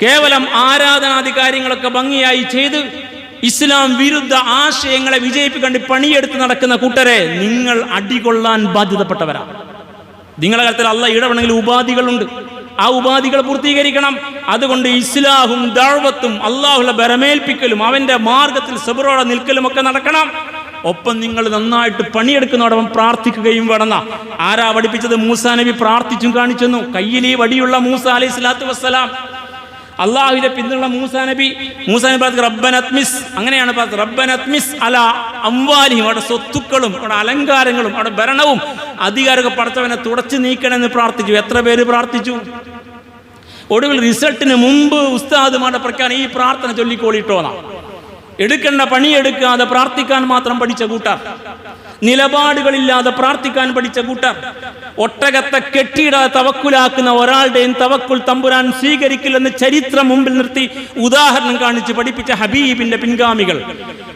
കേവലം ആരാധനാദി കാര്യങ്ങളൊക്കെ ഭംഗിയായി ചെയ്ത് ഇസ്ലാം വിരുദ്ധ ആശയങ്ങളെ വിജയിപ്പിക്കൊണ്ട് പണിയെടുത്ത് നടക്കുന്ന കൂട്ടരെ നിങ്ങൾ അടികൊള്ളാൻ ബാധ്യതപ്പെട്ടവരാണ്. നിങ്ങളുടെ കാര്യത്തിൽ അള്ളാഹ് ഇടപെടണമെങ്കിൽ ഉപാധികളുണ്ട്, ആ ഉപാധികൾ പൂർത്തീകരിക്കണം. അതുകൊണ്ട് ഇസ്ലാഹും ദഅവത്തും അള്ളാഹുവിനെ ബരമേൽപ്പിക്കലും അവന്റെ മാർഗത്തിൽ സബറോടെ നിൽക്കലും ഒക്കെ നടക്കണം. ഒപ്പം നിങ്ങൾ നന്നായിട്ട് പണിയെടുക്കുന്നതോടൊപ്പം പ്രാർത്ഥിക്കുകയും വേണം. ആരാ പഠിപ്പിച്ചത്? മൂസാ നബി പ്രാർത്ഥിച്ചും കാണിച്ചെന്നു. കയ്യിൽ ഈ വടിയുള്ള മൂസ അലൈഹി സ്വലാത്തു വസ്സലാം, അള്ളാഹുവിന്റെ പിന്നുള്ള മൂസാ നബി റബ്ബനത്മിസ്, അങ്ങനെയാണ് പറഞ്ഞത്, റബ്ബനത്മിസ് അലാ അംവാലിഹിം, അവിടെ സ്വത്തുക്കളും അവിടെ അലങ്കാരങ്ങളും അവിടെ ഭരണവും അധികാരമൊക്കെ പടച്ചവനെ തുടച്ചു നീക്കണമെന്ന് പ്രാർത്ഥിച്ചു. എത്ര പേര് പ്രാർത്ഥിച്ചു? ഒടുവിൽ റിസൾട്ടിന് മുമ്പ് ഉസ്താദുമാരുടെ പ്രഖ്യാപനം, ഈ പ്രാർത്ഥന ചൊല്ലിക്കോളിട്ടോന്നാ. എടുക്കേണ്ട പണിയെടുക്കാതെ പ്രാർത്ഥിക്കാൻ മാത്രം പഠിച്ച കൂട്ടർ, നിലപാടുകളില്ലാതെ പ്രാർത്ഥിക്കാൻ പഠിച്ച കൂട്ടർ, ഒട്ടകത്തെ കെട്ടിയിടാതെ തവക്കുലാക്കുന്ന ഒരാളുടെയും തവക്കുൽ തമ്പുരാൻ സ്വീകരിക്കില്ലെന്ന് ചരിത്രം മുമ്പിൽ നിർത്തി ഉദാഹരണം കാണിച്ച് പഠിപ്പിച്ച ഹബീബിന്റെ പിൻഗാമികൾ.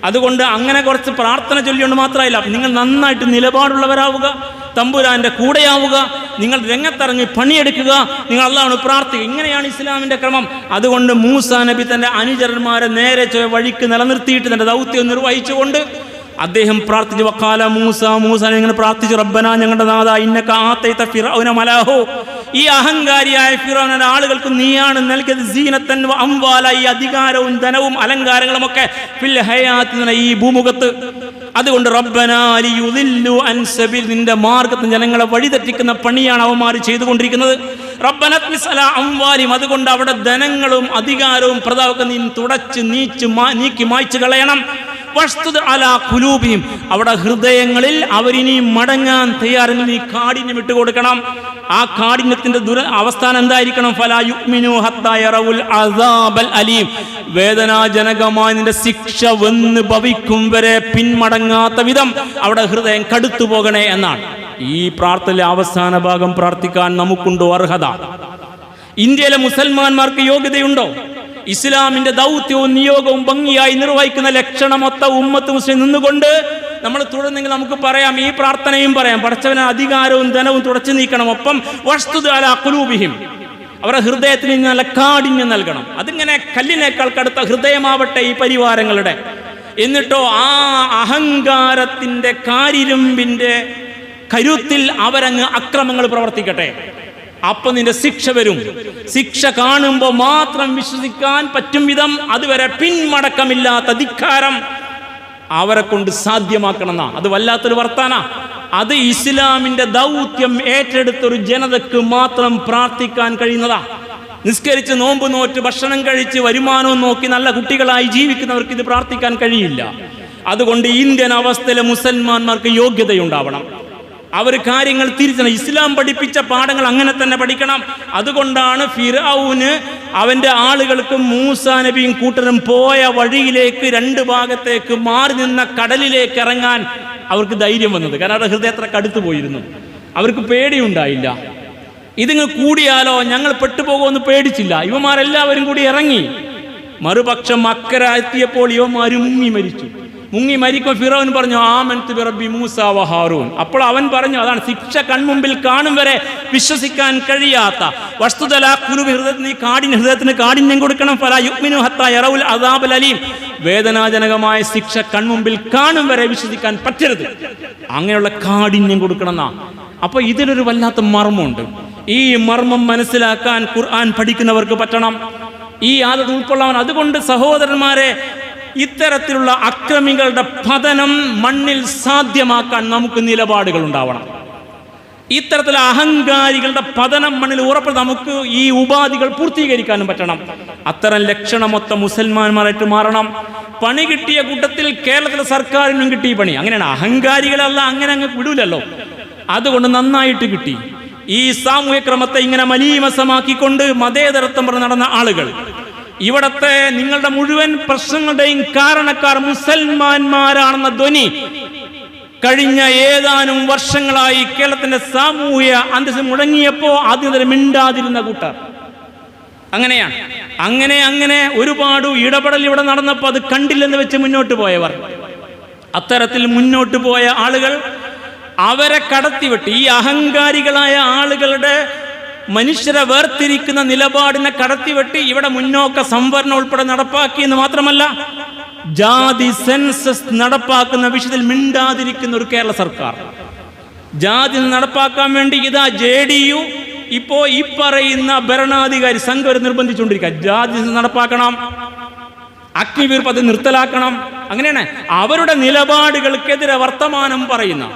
അതുകൊണ്ട് അങ്ങനെ കുറച്ച് പ്രാർത്ഥന ചൊല്ലിക്കൊണ്ട് മാത്രമല്ല, നിങ്ങൾ നന്നായിട്ട് നിലപാടുള്ളവരാവുക, തമ്പുരാന്റെ കൂടെയാവുക, നിങ്ങൾ രംഗത്തിറങ്ങി പണിയെടുക്കുക, നിങ്ങൾ അല്ലാഹുവിനോട് പ്രാർത്ഥിക്കുക. ഇങ്ങനെയാണ് ഇസ്ലാമിന്റെ ക്രമം. അതുകൊണ്ട് മൂസാ നബി തന്റെ അനുചരന്മാരെ നേരെ വഴിക്ക് നിലനിർത്തിയിട്ട് തന്റെ ദൗത്യം നിർവഹിച്ചുകൊണ്ട് അദ്ദേഹം പ്രാർത്ഥിച്ചു. വഖാല മൂസ ഇങ്ങനെ പ്രാർത്ഥിച്ചു, റബ്ബന, ഞങ്ങളുടെ നാഥ, ഇന്നക ആതൈത ഫിർഔന മലാഹു, ഈ അഹങ്കാരിയായ ഫിർഔനിന്റെ ആളുകൾക്ക് നീയാണ് നൽകിയത് സീനത്തൻ വ അംവാല, ഈ അധികാരവും ധനവും അലങ്കാരങ്ങളും ഒക്കെ ഫിൽ ഹയാത്തി, ഈ ഭൂമുഖത്ത്. അതുകൊണ്ട് റബ്ബന ലിയുദില്ലു അൻ സബീൽ, നിന്റെ മാർഗ്ഗത്തിൽ ജനങ്ങളെ വഴിതെറ്റിക്കുന്ന പണിയാണ് അവന്മാർ ചെയ്തുകൊണ്ടിരിക്കുന്നത്. റബ്ബന ത്മിസ് അലാ അംവാലിഹിം, അതുകൊണ്ട് അവിടെ ധനങ്ങളും അധികാരവും പ്രതാപമൊക്കെ നീ തുടച്ച് നീക്കി മായ്ച്ചു കളയണം. വസ്തുത അലാ ഖുലൂബിഹിം, അവിടെ ഹൃദയങ്ങളിൽ അവരിനി മടങ്ങാൻ തയ്യാറെങ്കിൽ നീ കാഠിന്യം ഇട്ടുകൊടുക്കണം. ആ കാഠിന്യത്തിന്റെ അവസ്ഥാനം എന്തായിരിക്കണം? ഫലാ യുഅ്മിനു ഹത്താ യറവുൽ അസാബൽ അലീം, വേദനാജനകമായ നിന്റെ ശിക്ഷ വന്ന് ഭവിക്കും വരെ പിന്മടങ്ങാത്ത വിധം അവിടെ ഹൃദയം കടുത്തു പോകണേ എന്നാണ്. ഈ പ്രാർത്ഥനയിലെ അവസാന ഭാഗം പ്രാർത്ഥിക്കാൻ നമുക്കുണ്ടോ അർഹത? ഇന്ത്യയിലെ മുസൽമാന്മാർക്ക് യോഗ്യതയുണ്ടോ? ഇസ്ലാമിന്റെ ദൗത്യവും നിയോഗവും ഭംഗിയായി നിർവഹിക്കുന്ന ലക്ഷണമൊത്ത ഉമ്മത്ത് മുസ്ലിം നിന്നുകൊണ്ട് നമ്മൾ തുടർന്നെങ്കിൽ നമുക്ക് പറയാം, ഈ പ്രാർത്ഥനയും പറയാം, പടച്ചവനെ അധികാരവും ധനവും തുടച്ചു നീക്കണം. ഒപ്പം വസ്തുത അലാ ഖുലൂബിഹിം, അവരുടെ ഹൃദയത്തിന് നല്ല കാഠിന്യം നൽകണം. അതിങ്ങനെ കല്ലിനേക്കാൾ കടുത്ത ഹൃദയമാവട്ടെ ഈ പരിവാരങ്ങളുടെ. എന്നിട്ടോ ആ അഹങ്കാരത്തിന്റെ കാരിരുമ്പിന്റെ കരുത്തിൽ അവരങ്ങ് അക്രമങ്ങൾ പ്രവർത്തിക്കട്ടെ. അപ്പൊ നിന്റെ ശിക്ഷ വരും. ശിക്ഷ കാണുമ്പോൾ മാത്രം വിശ്വസിക്കാൻ പറ്റും വിധം അതുവരെ പിന്മടക്കമില്ലാത്ത ധിക്കാരം അവരെ കൊണ്ട് സാധ്യമാക്കണം. അത് വല്ലാത്തൊരു വർത്താന. അത് ഇസ്ലാമിന്റെ ദൗത്യം ഏറ്റെടുത്തൊരു ജനതക്ക് മാത്രം പ്രാർത്ഥിക്കാൻ കഴിയുന്നതാ. നിസ്കരിച്ച് നോമ്പ് നോറ്റ് ഭക്ഷണം കഴിച്ച് വരുമാനവും നോക്കി നല്ല കുട്ടികളായി ജീവിക്കുന്നവർക്ക് ഇത് പ്രാർത്ഥിക്കാൻ കഴിയില്ല. അതുകൊണ്ട് ഇന്ത്യൻ അവസ്ഥയിലെ മുസൽമാന്മാർക്ക് യോഗ്യതയുണ്ടാവണം. അവർ കാര്യങ്ങൾ തിരിച്ചണം. ഇസ്ലാം പഠിപ്പിച്ച പാഠങ്ങൾ അങ്ങനെ തന്നെ പഠിക്കണം. അതുകൊണ്ടാണ് ഫിർഔന് അവന്റെ ആളുകൾക്ക് മൂസാ നബിയും കൂട്ടരും പോയ വഴിയിലേക്ക് രണ്ട് ഭാഗത്തേക്ക് മാറി നിന്ന കടലിലേക്ക് ഇറങ്ങാൻ അവർക്ക് ധൈര്യം വന്നത്. കാരണം അവരുടെ ഹൃദയത്തിലൊക്കെ അടുത്തു പോയിരുന്നു. അവർക്ക് പേടിയുണ്ടായില്ല. ഇതിങ്ങ് കൂടിയാലോ ഞങ്ങൾ പെട്ടുപോകുമെന്ന് പേടിച്ചില്ല. ഇവന്മാരെല്ലാവരും കൂടി ഇറങ്ങി. മറുപക്ഷം അക്കരെ എത്തിയപ്പോൾ ഇവന്മാർ മുങ്ങി മരിക്കും. ഫിറൗൻ പറഞ്ഞു, ആമൻതു ബിറബ്ബി മൂസ വ ഹാറൂൻ. അപ്പോൾ അവൻ പറഞ്ഞു, അതാണ് ശിക്ഷ കൺമുമ്പിൽ കാണും വരെ വിശ്വസിക്കാൻ കഴിയാത്ത വസ്തുതല കുരു ഹൃദയത്തിന് കാഠിന്യം കൊടുക്കണം. ഫലാ യുഅ്മിനു ഹത്താ യറവുൽ അസാബൽ അലീം, വേദനാജനകമായ ശിക്ഷ കൺമുമ്പിൽ കാണും വരെ വിശ്വസിക്കാൻ പറ്റരുത്. അങ്ങനെയുള്ള കാഠിന്യം കൊടുക്കണം എന്നാ. അപ്പൊ ഇതിലൊരു വല്ലാത്ത മർമ്മമുണ്ട്. ഈ മർമ്മം മനസ്സിലാക്കാൻ ഖുർആൻ പഠിക്കുന്നവർക്ക് പറ്റണം. ഈ ആദത്ത് ഉൾക്കൊള്ളാൻ. അതുകൊണ്ട് സഹോദരന്മാരെ, ഇത്തരത്തിലുള്ള അക്രമികളുടെ പതനം മണ്ണിൽ സാധ്യമാക്കാൻ നമുക്ക് നിലപാടുകൾ ഉണ്ടാവണം. ഇത്തരത്തിലുള്ള അഹങ്കാരികളുടെ പതനം മണ്ണിൽ ഉറപ്പ് നമുക്ക് ഈ ഉപാധികൾ പൂർത്തീകരിക്കാനും പറ്റണം. അത്തരം ലക്ഷണമൊത്ത മുസൽമാന്മാരായിട്ട് മാറണം. പണി കിട്ടിയ കൂട്ടത്തിൽ കേരളത്തിലെ സർക്കാരിനും കിട്ടി പണി. അങ്ങനെയാണ്, അഹങ്കാരികളല്ല അങ്ങനെ അങ്ങ് വിടൂലല്ലോ. അതുകൊണ്ട് നന്നായിട്ട് കിട്ടി. ഈ സാമൂഹ്യ ക്രമത്തെ ഇങ്ങനെ മലീമസമാക്കിക്കൊണ്ട് മതേതരത്വം പറഞ്ഞ് നടന്ന ആളുകൾ, ഇവിടത്തെ നിങ്ങളുടെ മുഴുവൻ പ്രശ്നങ്ങളുടെയും കാരണക്കാർ മുസൽമാന്മാരാണെന്ന ധ്വനി കഴിഞ്ഞ ഏതാനും വർഷങ്ങളായി കേരളത്തിന്റെ സാമൂഹ്യ അന്തരീക്ഷം മുടങ്ങിയപ്പോ ആദ്യം മിണ്ടാതിരുന്ന കൂട്ടർ അങ്ങനെയാണ്. അങ്ങനെ ഒരുപാട് ഇടപെടൽ ഇവിടെ നടന്നപ്പോൾ അത് കണ്ടില്ലെന്ന് വെച്ച് മുന്നോട്ട് പോയവർ, അത്തരത്തിൽ മുന്നോട്ട് പോയ ആളുകൾ അവരെ കടത്തിവിട്ട് ഈ അഹങ്കാരികളായ ആളുകളുടെ മനുഷ്യരെ വേർതിരിക്കുന്ന നിലപാടിനെ കടത്തിവെട്ടി ഇവിടെ മുന്നോക്ക സംവരണം ഉൾപ്പെടെ നടപ്പാക്കിയെന്ന് മാത്രമല്ല, ജാതി സെൻസസ് നടപ്പാക്കുന്ന വിഷയത്തിൽ മിണ്ടാതിരിക്കുന്ന ഒരു കേരള സർക്കാർ. ജാതി നടപ്പാക്കാൻ വേണ്ടി ഇതാ JDU ഇപ്പോ ഈ പറയുന്ന ഭരണാധികാരി സംഘം നിർബന്ധിച്ചുകൊണ്ടിരിക്കുക. ജാതി നടപ്പാക്കണം, അഗ്നിവീർ പദ്ധതി നിർത്തലാക്കണം. അങ്ങനെയാണ് അവരുടെ നിലപാടുകൾക്കെതിരെ വർത്തമാനം പറയുന്ന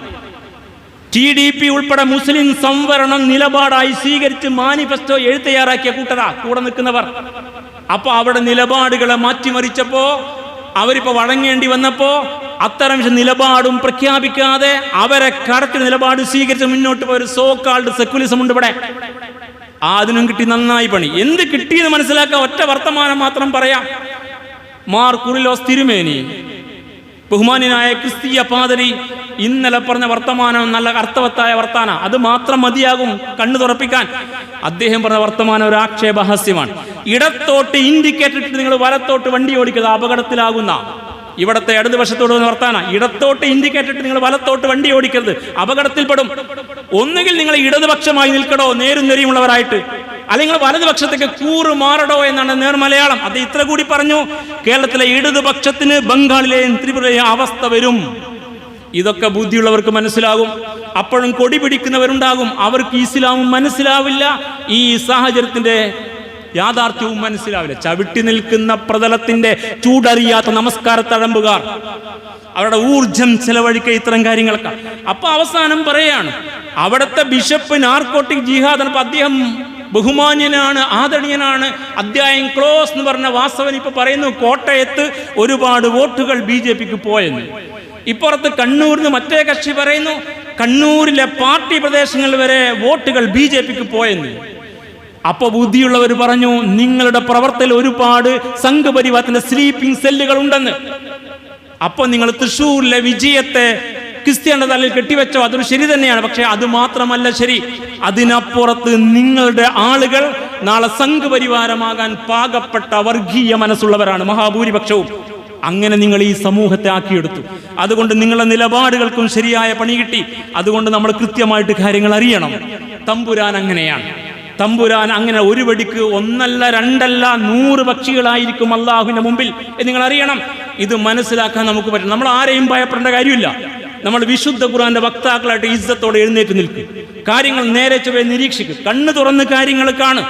TDP ഉൾപ്പെടെ മുസ്ലിം സംവരണം നിലപാടായി സ്വീകരിച്ച് മാനിഫെസ്റ്റോ എഴുത്തയ്യാറാക്കിയ കൂട്ടരാ കൂടെ നിൽക്കുന്നവർ. അപ്പൊ അവരുടെ നിലപാടുകളെ മാറ്റിമറിച്ചപ്പോ അവരിപ്പോ വഴങ്ങേണ്ടി വന്നപ്പോ അത്തരം നിലപാടും പ്രഖ്യാപിക്കാതെ അവരെ കറക്റ്റ് നിലപാട് സ്വീകരിച്ച് മുന്നോട്ട് പോയ ഒരു സോ കാൾഡ് സെക്യുലിസം ഉണ്ട് ഇവിടെ. അതിനും കിട്ടി നന്നായി പണി. എന്ത് കിട്ടിയെന്ന് മനസ്സിലാക്കാൻ ഒറ്റ വർത്തമാനം മാത്രം പറയാം. മാർ കുറിലോസ് തിരുമേനി, ബഹുമാന്യനായ ക്രിസ്തീയ പാദരി, ഇന്നലെ പറഞ്ഞ വർത്തമാനം നല്ല അർത്ഥവത്തായ വർത്താന, അത് മാത്രം മതിയാകും കണ്ണു തുറപ്പിക്കാൻ. അദ്ദേഹം പറഞ്ഞ വർത്തമാനം ഒരു ആക്ഷേപഹാസ്യമാണ്. ഇടത്തോട്ട് ഇൻഡിക്കേറ്റർ ഇട്ട് നിങ്ങൾ വലത്തോട്ട് വണ്ടി ഓടിക്കുക, അപകടത്തിലാകുന്ന. ഇവിടത്തെ ഇടതുവശത്തോട് വർത്താന, ഇടത്തോട്ട് ഇൻഡിക്കേറ്റർ ഇട്ട് നിങ്ങൾ വലത്തോട്ട് വണ്ടി ഓടിക്കരുത്, അപകടത്തിൽപ്പെടും. ഒന്നുകിൽ നിങ്ങൾ ഇടതുപക്ഷമായി നിൽക്കടോ നേരും നെറിയുമുള്ളവരായിട്ട്, അല്ലെങ്കിൽ വലതുപക്ഷത്തേക്ക് കൂറ് മാറടോ എന്നാണ് നേർമലയാളം. അത് ഇത്ര കൂടി പറഞ്ഞു, കേരളത്തിലെ ഇടതുപക്ഷത്തിന് ബംഗാളിലെയും ത്രിപുരയിലെയും അവസ്ഥ വരും. ഇതൊക്കെ ബുദ്ധിയുള്ളവർക്ക് മനസ്സിലാകും. അപ്പോഴും കൊടി പിടിക്കുന്നവരുണ്ടാകും, അവർക്ക് ഇസ്ലാമും മനസ്സിലാവില്ല, ഈ സാഹചര്യത്തിന്റെ യാഥാർത്ഥ്യവും മനസ്സിലാവില്ല. ചവിട്ടി നിൽക്കുന്ന പ്രതലത്തിന്റെ ചൂടറിയാത്ത നമസ്കാരത്തഴമ്പുകാർ അവരുടെ ഊർജം ചെലവഴിക്കുക ഇത്തരം കാര്യങ്ങളൊക്കെ. അപ്പൊ അവസാനം പറയാണ്, അവിടുത്തെ ബിഷപ്പ് നാർക്കോട്ടിക് ജിഹാദ്, അദ്ദേഹം ബഹുമാന്യനാണ്, ആദരണീയനാണ്, അധ്യായം ക്ലോസ് എന്ന് പറഞ്ഞ വാസവൻ ഇപ്പൊ പറയുന്നു കോട്ടയത്ത് ഒരുപാട് വോട്ടുകൾ BJPക്ക് പോയെന്ന്. ഇപ്പുറത്ത് കണ്ണൂരിന് മറ്റേ കക്ഷി പറയുന്നു കണ്ണൂരിലെ പാർട്ടി പ്രദേശങ്ങളിൽ വരെ വോട്ടുകൾ BJPക്ക് പോയെന്ന്. അപ്പൊ ബുദ്ധിയുള്ളവർ പറഞ്ഞു, നിങ്ങളുടെ പ്രവർത്തനം ഒരുപാട് സംഘപരിവാരത്തിന്റെ സ്ലീപ്പിംഗ് സെല്ലുകൾ ഉണ്ടെന്ന്. അപ്പൊ നിങ്ങൾ തൃശ്ശൂരിലെ വിജയത്തെ ക്രിസ്ത്യാനിയുടെ തലയിൽ കെട്ടിവെച്ചോ, അതൊരു ശരി തന്നെയാണ്. പക്ഷെ അത് മാത്രമല്ല ശരി, അതിനപ്പുറത്ത് നിങ്ങളുടെ ആളുകൾ നാളെ സംഘപരിവാരമാകാൻ പാകപ്പെട്ട വർഗീയ മനസ്സുള്ളവരാണ് മഹാഭൂരിപക്ഷവും. അങ്ങനെ നിങ്ങൾ ഈ സമൂഹത്തെ ആക്കിയെടുത്തു. അതുകൊണ്ട് നിങ്ങളുടെ നിലപാടുകൾക്കും ശരിയായ പണി കിട്ടി. അതുകൊണ്ട് നമ്മൾ കൃത്യമായിട്ട് കാര്യങ്ങൾ അറിയണം. തമ്പുരാൻ അങ്ങനെയാണ്. തമ്പുരാൻ അങ്ങനെ ഒരു വെടിക്ക് ഒന്നല്ല രണ്ടല്ല 100 പക്ഷികളായിരിക്കും അള്ളാഹുവിന്റെ മുമ്പിൽ നിങ്ങൾ അറിയണം. ഇത് മനസ്സിലാക്കാൻ നമുക്ക് പറ്റും. നമ്മൾ ആരെയും ഭയപ്പെടേണ്ട കാര്യമില്ല. നമ്മൾ വിശുദ്ധ ഖുർആന്റെ വക്താക്കളായിട്ട് ഇസ്സത്തോടെ എഴുന്നേറ്റ് നിൽക്കും, കാര്യങ്ങൾ നേരെ ചൊവ്വേ നിരീക്ഷിക്കും, കണ്ണു തുറന്ന് കാര്യങ്ങൾ കാണും.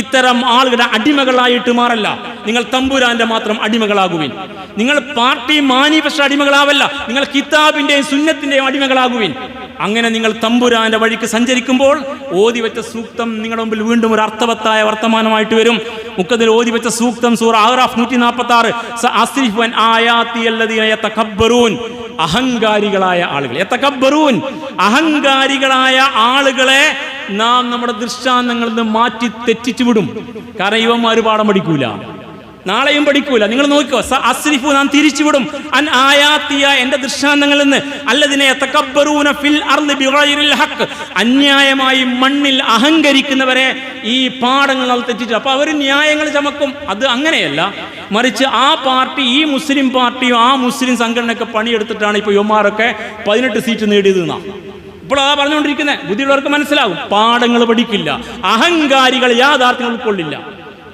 ഇത്തരം ആളുകളുടെ അടിമകളായിട്ട് മാറല്ല, നിങ്ങൾ തമ്പുരാന്റെ മാത്രം അടിമകളാകുവിൻ. നിങ്ങൾ പാർട്ടി മാനിഫെസ്റ്റോ അടിമകളാവല്ല, നിങ്ങൾ കിതാബിന്റെയും സുന്നത്തിന്റെയും അടിമകളാകുവിൻ. അങ്ങനെ നിങ്ങൾ തമ്പുരാന്റെ വഴിക്ക് സഞ്ചരിക്കുമ്പോൾ ഓതിവെച്ച സൂക്തം നിങ്ങളുടെ മുമ്പിൽ വീണ്ടും ഒരു അർത്ഥവത്തായ വർത്തമാനമായിട്ട് വരും. മുക്കതിൽ ഓതിവെച്ച സൂക്തം സൂറ അഹ്റാഫ് 146, അഹങ്കാരികളായ ആളുകൾ, അഹങ്കാരികളായ ആളുകളെ നാം നമ്മുടെ ദൃഷ്ടാന്തങ്ങളിൽ നിന്ന് മാറ്റി തെറ്റിച്ചു വിടും. കാരണം ഇവന്മാര് പാഠം പഠിക്കൂല, നാളെയും പഠിക്കൂല. നിങ്ങൾ നോക്കിക്കോ, അസ്രിഫു നാം തിരിച്ചുവിടും അൻ ആയാത്തിയ എന്റെ ദൃഷ്ടാന്തങ്ങളിൽ നിന്ന്. അല്ലദിനെ യതകബ്ബറൂന ഫിൽ അർളി ബിഗൈറിൽ ഹഖ്, അന്യായമായി മണ്ണിൽ അഹങ്കരിക്കുന്നവരെ ഈ പാഠങ്ങൾ തെറ്റിച്ചു. അപ്പൊ അവർ ന്യായങ്ങൾ ചമക്കും. അത് അങ്ങനെയല്ല, മറിച്ച് ആ പാർട്ടി, ഈ മുസ്ലിം പാർട്ടിയും ആ മുസ്ലിം സംഘടനയൊക്കെ പണിയെടുത്തിട്ടാണ് ഇപ്പൊ യുമാരൊക്കെ 18 സീറ്റ് നേടിയത്. ഇപ്പോൾ അതാ പറഞ്ഞുകൊണ്ടിരിക്കുന്നത്. ബുദ്ധിയുള്ളവർക്ക് മനസ്സിലാകും, പാഠങ്ങൾ പഠിക്കില്ല, അഹങ്കാരികൾ യാഥാർത്ഥ്യം ഉൾക്കൊള്ളില്ല.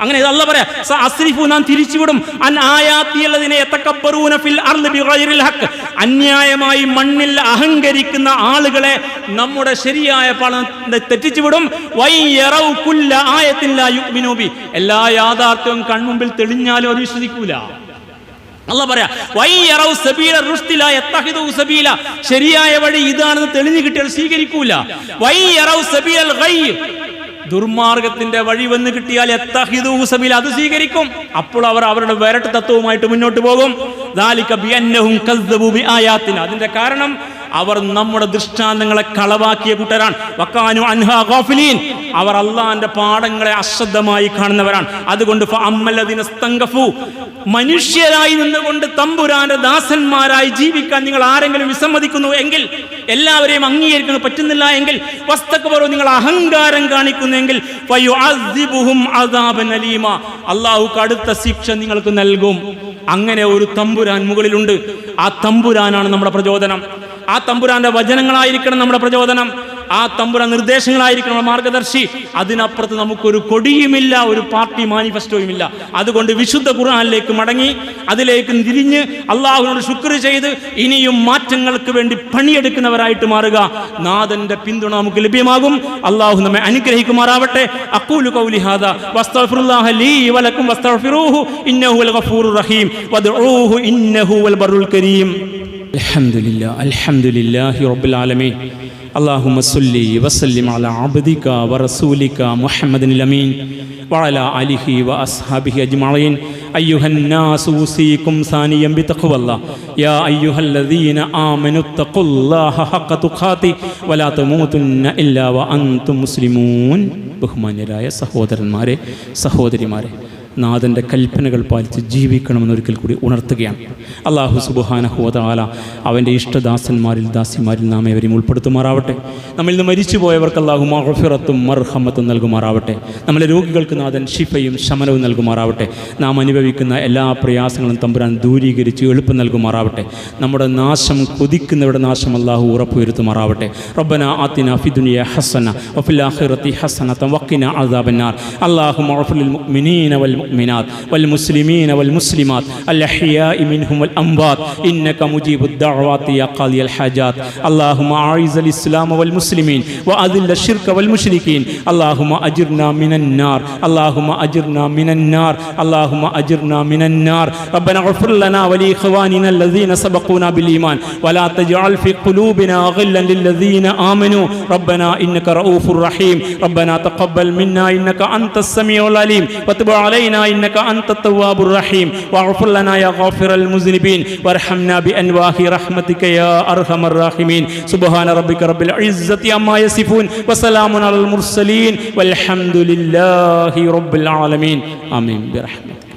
അങ്ങനെ അല്ല പറയാ, അസ്രിഫു നാം തിരിച്ചുവിടും അൻ ആയാത്തിയല്ലദിനെ യതകബ്ബറൂന ഫിൽ അർളി ബിഗൈറിൽ ഹഖ്, അന്യായമായി മണ്ണിൽ അഹങ്കരിക്കുന്ന ആളുകളെ നമ്മുടെ ശരിയായ പാഠം തെറ്റിച്ചുവിടും. വയറൗ കുല്ല ആയത്തിൻ ലാ യുഅ്മിനൂ ബി, എല്ലാ യാഥാർത്ഥ്യവും കൺമുമ്പിൽ തെളിഞ്ഞാലും അവർ വിശ്വസിക്കൂല. അല്ലാഹ് പറയാ വയറൗ സബീല റുഷ്ദില യത്തഖിദു സബീല, ശരിയായ വഴി ഇതാണെന്ന് തെളിഞ്ഞു കിട്ടിയാൽ സ്വീകരിക്കൂല. വയറൗ സബീലൽ ഗയ്യ്, ദുർമാർഗത്തിന്റെ വഴി വന്ന് കിട്ടിയാൽ യത്തഖിദു സബീല, അത് സ്വീകരിക്കും. അപ്പോൾ അവർ അവരുടെ വരട്ട് തത്വവുമായിട്ട് മുന്നോട്ട് പോകും. ദാലിക ബിഅന്നഹും കസ്സബു ബിആയാതിന, അതിന്റെ കാരണം അവർ നമ്മുടെ ദൃഷ്ടാന്തങ്ങളെ കളവാക്കിയ കൂട്ടരാണ്. വക്കാനു അൻഹാ ഗാഫിലീൻ, അവർ അള്ളാന്റെ പാഠങ്ങളെ അശ്രദ്ധമായി കാണുന്നവരാണ്. അതുകൊണ്ട് മനുഷ്യരായി നിന്നുകൊണ്ട് തമ്പുരാന്റെ ദാസന്മാരായി ജീവിക്കാൻ നിങ്ങൾ ആരെങ്കിലും വിസമ്മതിക്കുന്നു എങ്കിൽ, എല്ലാവരെയും അംഗീകരിക്കാൻ പറ്റുന്നില്ല എങ്കിൽ, വസ്തക്ബറു, നിങ്ങൾ അഹങ്കാരം കാണിക്കുന്നെങ്കിൽ, ഫയുഅദ്ദിബുഹും അദാബൻ അലീമ, അള്ളാഹു കടുത്ത ശിക്ഷ നിങ്ങൾക്ക് നൽകും. അങ്ങനെ ഒരു തമ്പുരാൻ മുകളിലുണ്ട്. ആ തമ്പുരാനാണ് നമ്മുടെ പ്രചോദനം. ആ തമ്പുരാന്റെ വചനങ്ങളായിരിക്കണം നമ്മുടെ പ്രചോദനം. ആ തമ്പുരാൻ നിർദ്ദേശങ്ങളായിരിക്കണം മാർഗദർശി. അതിനപ്പുറത്ത് നമുക്കൊരു കൊടിയുമില്ല, ഒരു പാർട്ടി മാനിഫെസ്റ്റോയുമില്ല. അതുകൊണ്ട് വിശുദ്ധ ഖുർആനിലേക്ക് മടങ്ങി അതിലേക്ക് തിരിഞ്ഞ് അള്ളാഹുവിനോട് ശുക്ർ ചെയ്ത് ഇനിയും മാറ്റങ്ങൾക്ക് വേണ്ടി പണിയെടുക്കുന്നവരായിട്ട് മാറുക. നാഥന്റെ പിന്തുണ നമുക്ക് ലഭ്യമാകും. അള്ളാഹു നമ്മെ അനുഗ്രഹിക്കുമാറാവട്ടെ. അഖൂലു ഖൗലി ഹാദാ വസ്തഗ്ഫിറുല്ലാഹ ലീ വലക്കും വസ്തഗ്ഫിറൂഹു ഇന്നഹു വൽ ഗഫൂറുർ റഹീം വദ്ഉഹു ഇന്നഹു വൽ ബറുൽ കരീം. അൽഹംദുലില്ലാഹി റബ്ബിൽ ആലമീൻ. اللهم صل وسلم على عبدك ورسولك محمد الأمين وعلى آله وأصحابه أجمعين. أيها الناس أوصيكم ثانيا بتقوى الله يا أيها الذين آمنوا اتقوا الله حق تقاته ولا تموتن إلا وأنتم مسلمون. ബഹുമാന്യരായ സഹോദരന്മാരെ സഹോദരിമാരെ, നാഥൻ്റെ കൽപ്പനകൾ പാലിച്ച് ജീവിക്കണമെന്നൊരിക്കൽ കൂടി ഉണർത്തുകയാണ്. അല്ലാഹു സുബ്ഹാനഹു വ തആല അവൻ്റെ ഇഷ്ടദാസന്മാരിൽ ദാസിമാരിൽ നാം ഏവരെയും ഉൾപ്പെടുത്തുമാറാവട്ടെ. നമ്മിൽ നിന്ന് മരിച്ചുപോയവർക്ക് അല്ലാഹു മഗ്ഫിറത്തും മർഹമത്തും നൽകുമാറാവട്ടെ. നമ്മളെ രോഗികൾക്ക് നാഥൻ ശിഫയും ശമനവും നൽകുമാറാവട്ടെ. നാം അനുഭവിക്കുന്ന എല്ലാ പ്രയാസങ്ങളും തമ്പുരാൻ ദൂരീകരിച്ച് എളുപ്പം നൽകുമാറാവട്ടെ. നമ്മുടെ നാശം കൊതിക്കുന്നവരുടെ നാശം അല്ലാഹു ഉറപ്പുവരുത്തുമാറാവട്ടെ. റബ്ബനാ ആതിനാ ഫിദ്ദുനിയ ഹസന വഫിൽ ആഖിറതി ഹസനത വഖിനാ അദാബന്നാർ. അല്ലാഹുമ്മ ഗ്ഫിർ ലിൽ മുഅ്മിനീന വൽ المؤمنات والمسلمين والمسلمات الأحياء منهم والأموات إنك مجيب الدعوات يا قاضي الحاجات. اللهم أعز الإسلام والمسلمين وأذل الشرك والمشركين. اللهم أجرنا من النار، اللهم أجرنا من النار، اللهم أجرنا من النار. ربنا اغفر لنا ولإخواننا الذين سبقونا بالإيمان ولا تجعل في قلوبنا غلا للذين آمنوا ربنا إنك رؤوف رحيم. ربنا تقبل منا إنك أنت السميع العليم وتب علينا إنك أنت التواب الرحيم واغفر لنا يا غافر المذنبين وارحمنا بأنواع رحمتك يا أرحم الراحمين. سبحان ربك رب العزة عما يصفون وسلام على المرسلين والحمد لله رب العالمين. آمين برحمتك.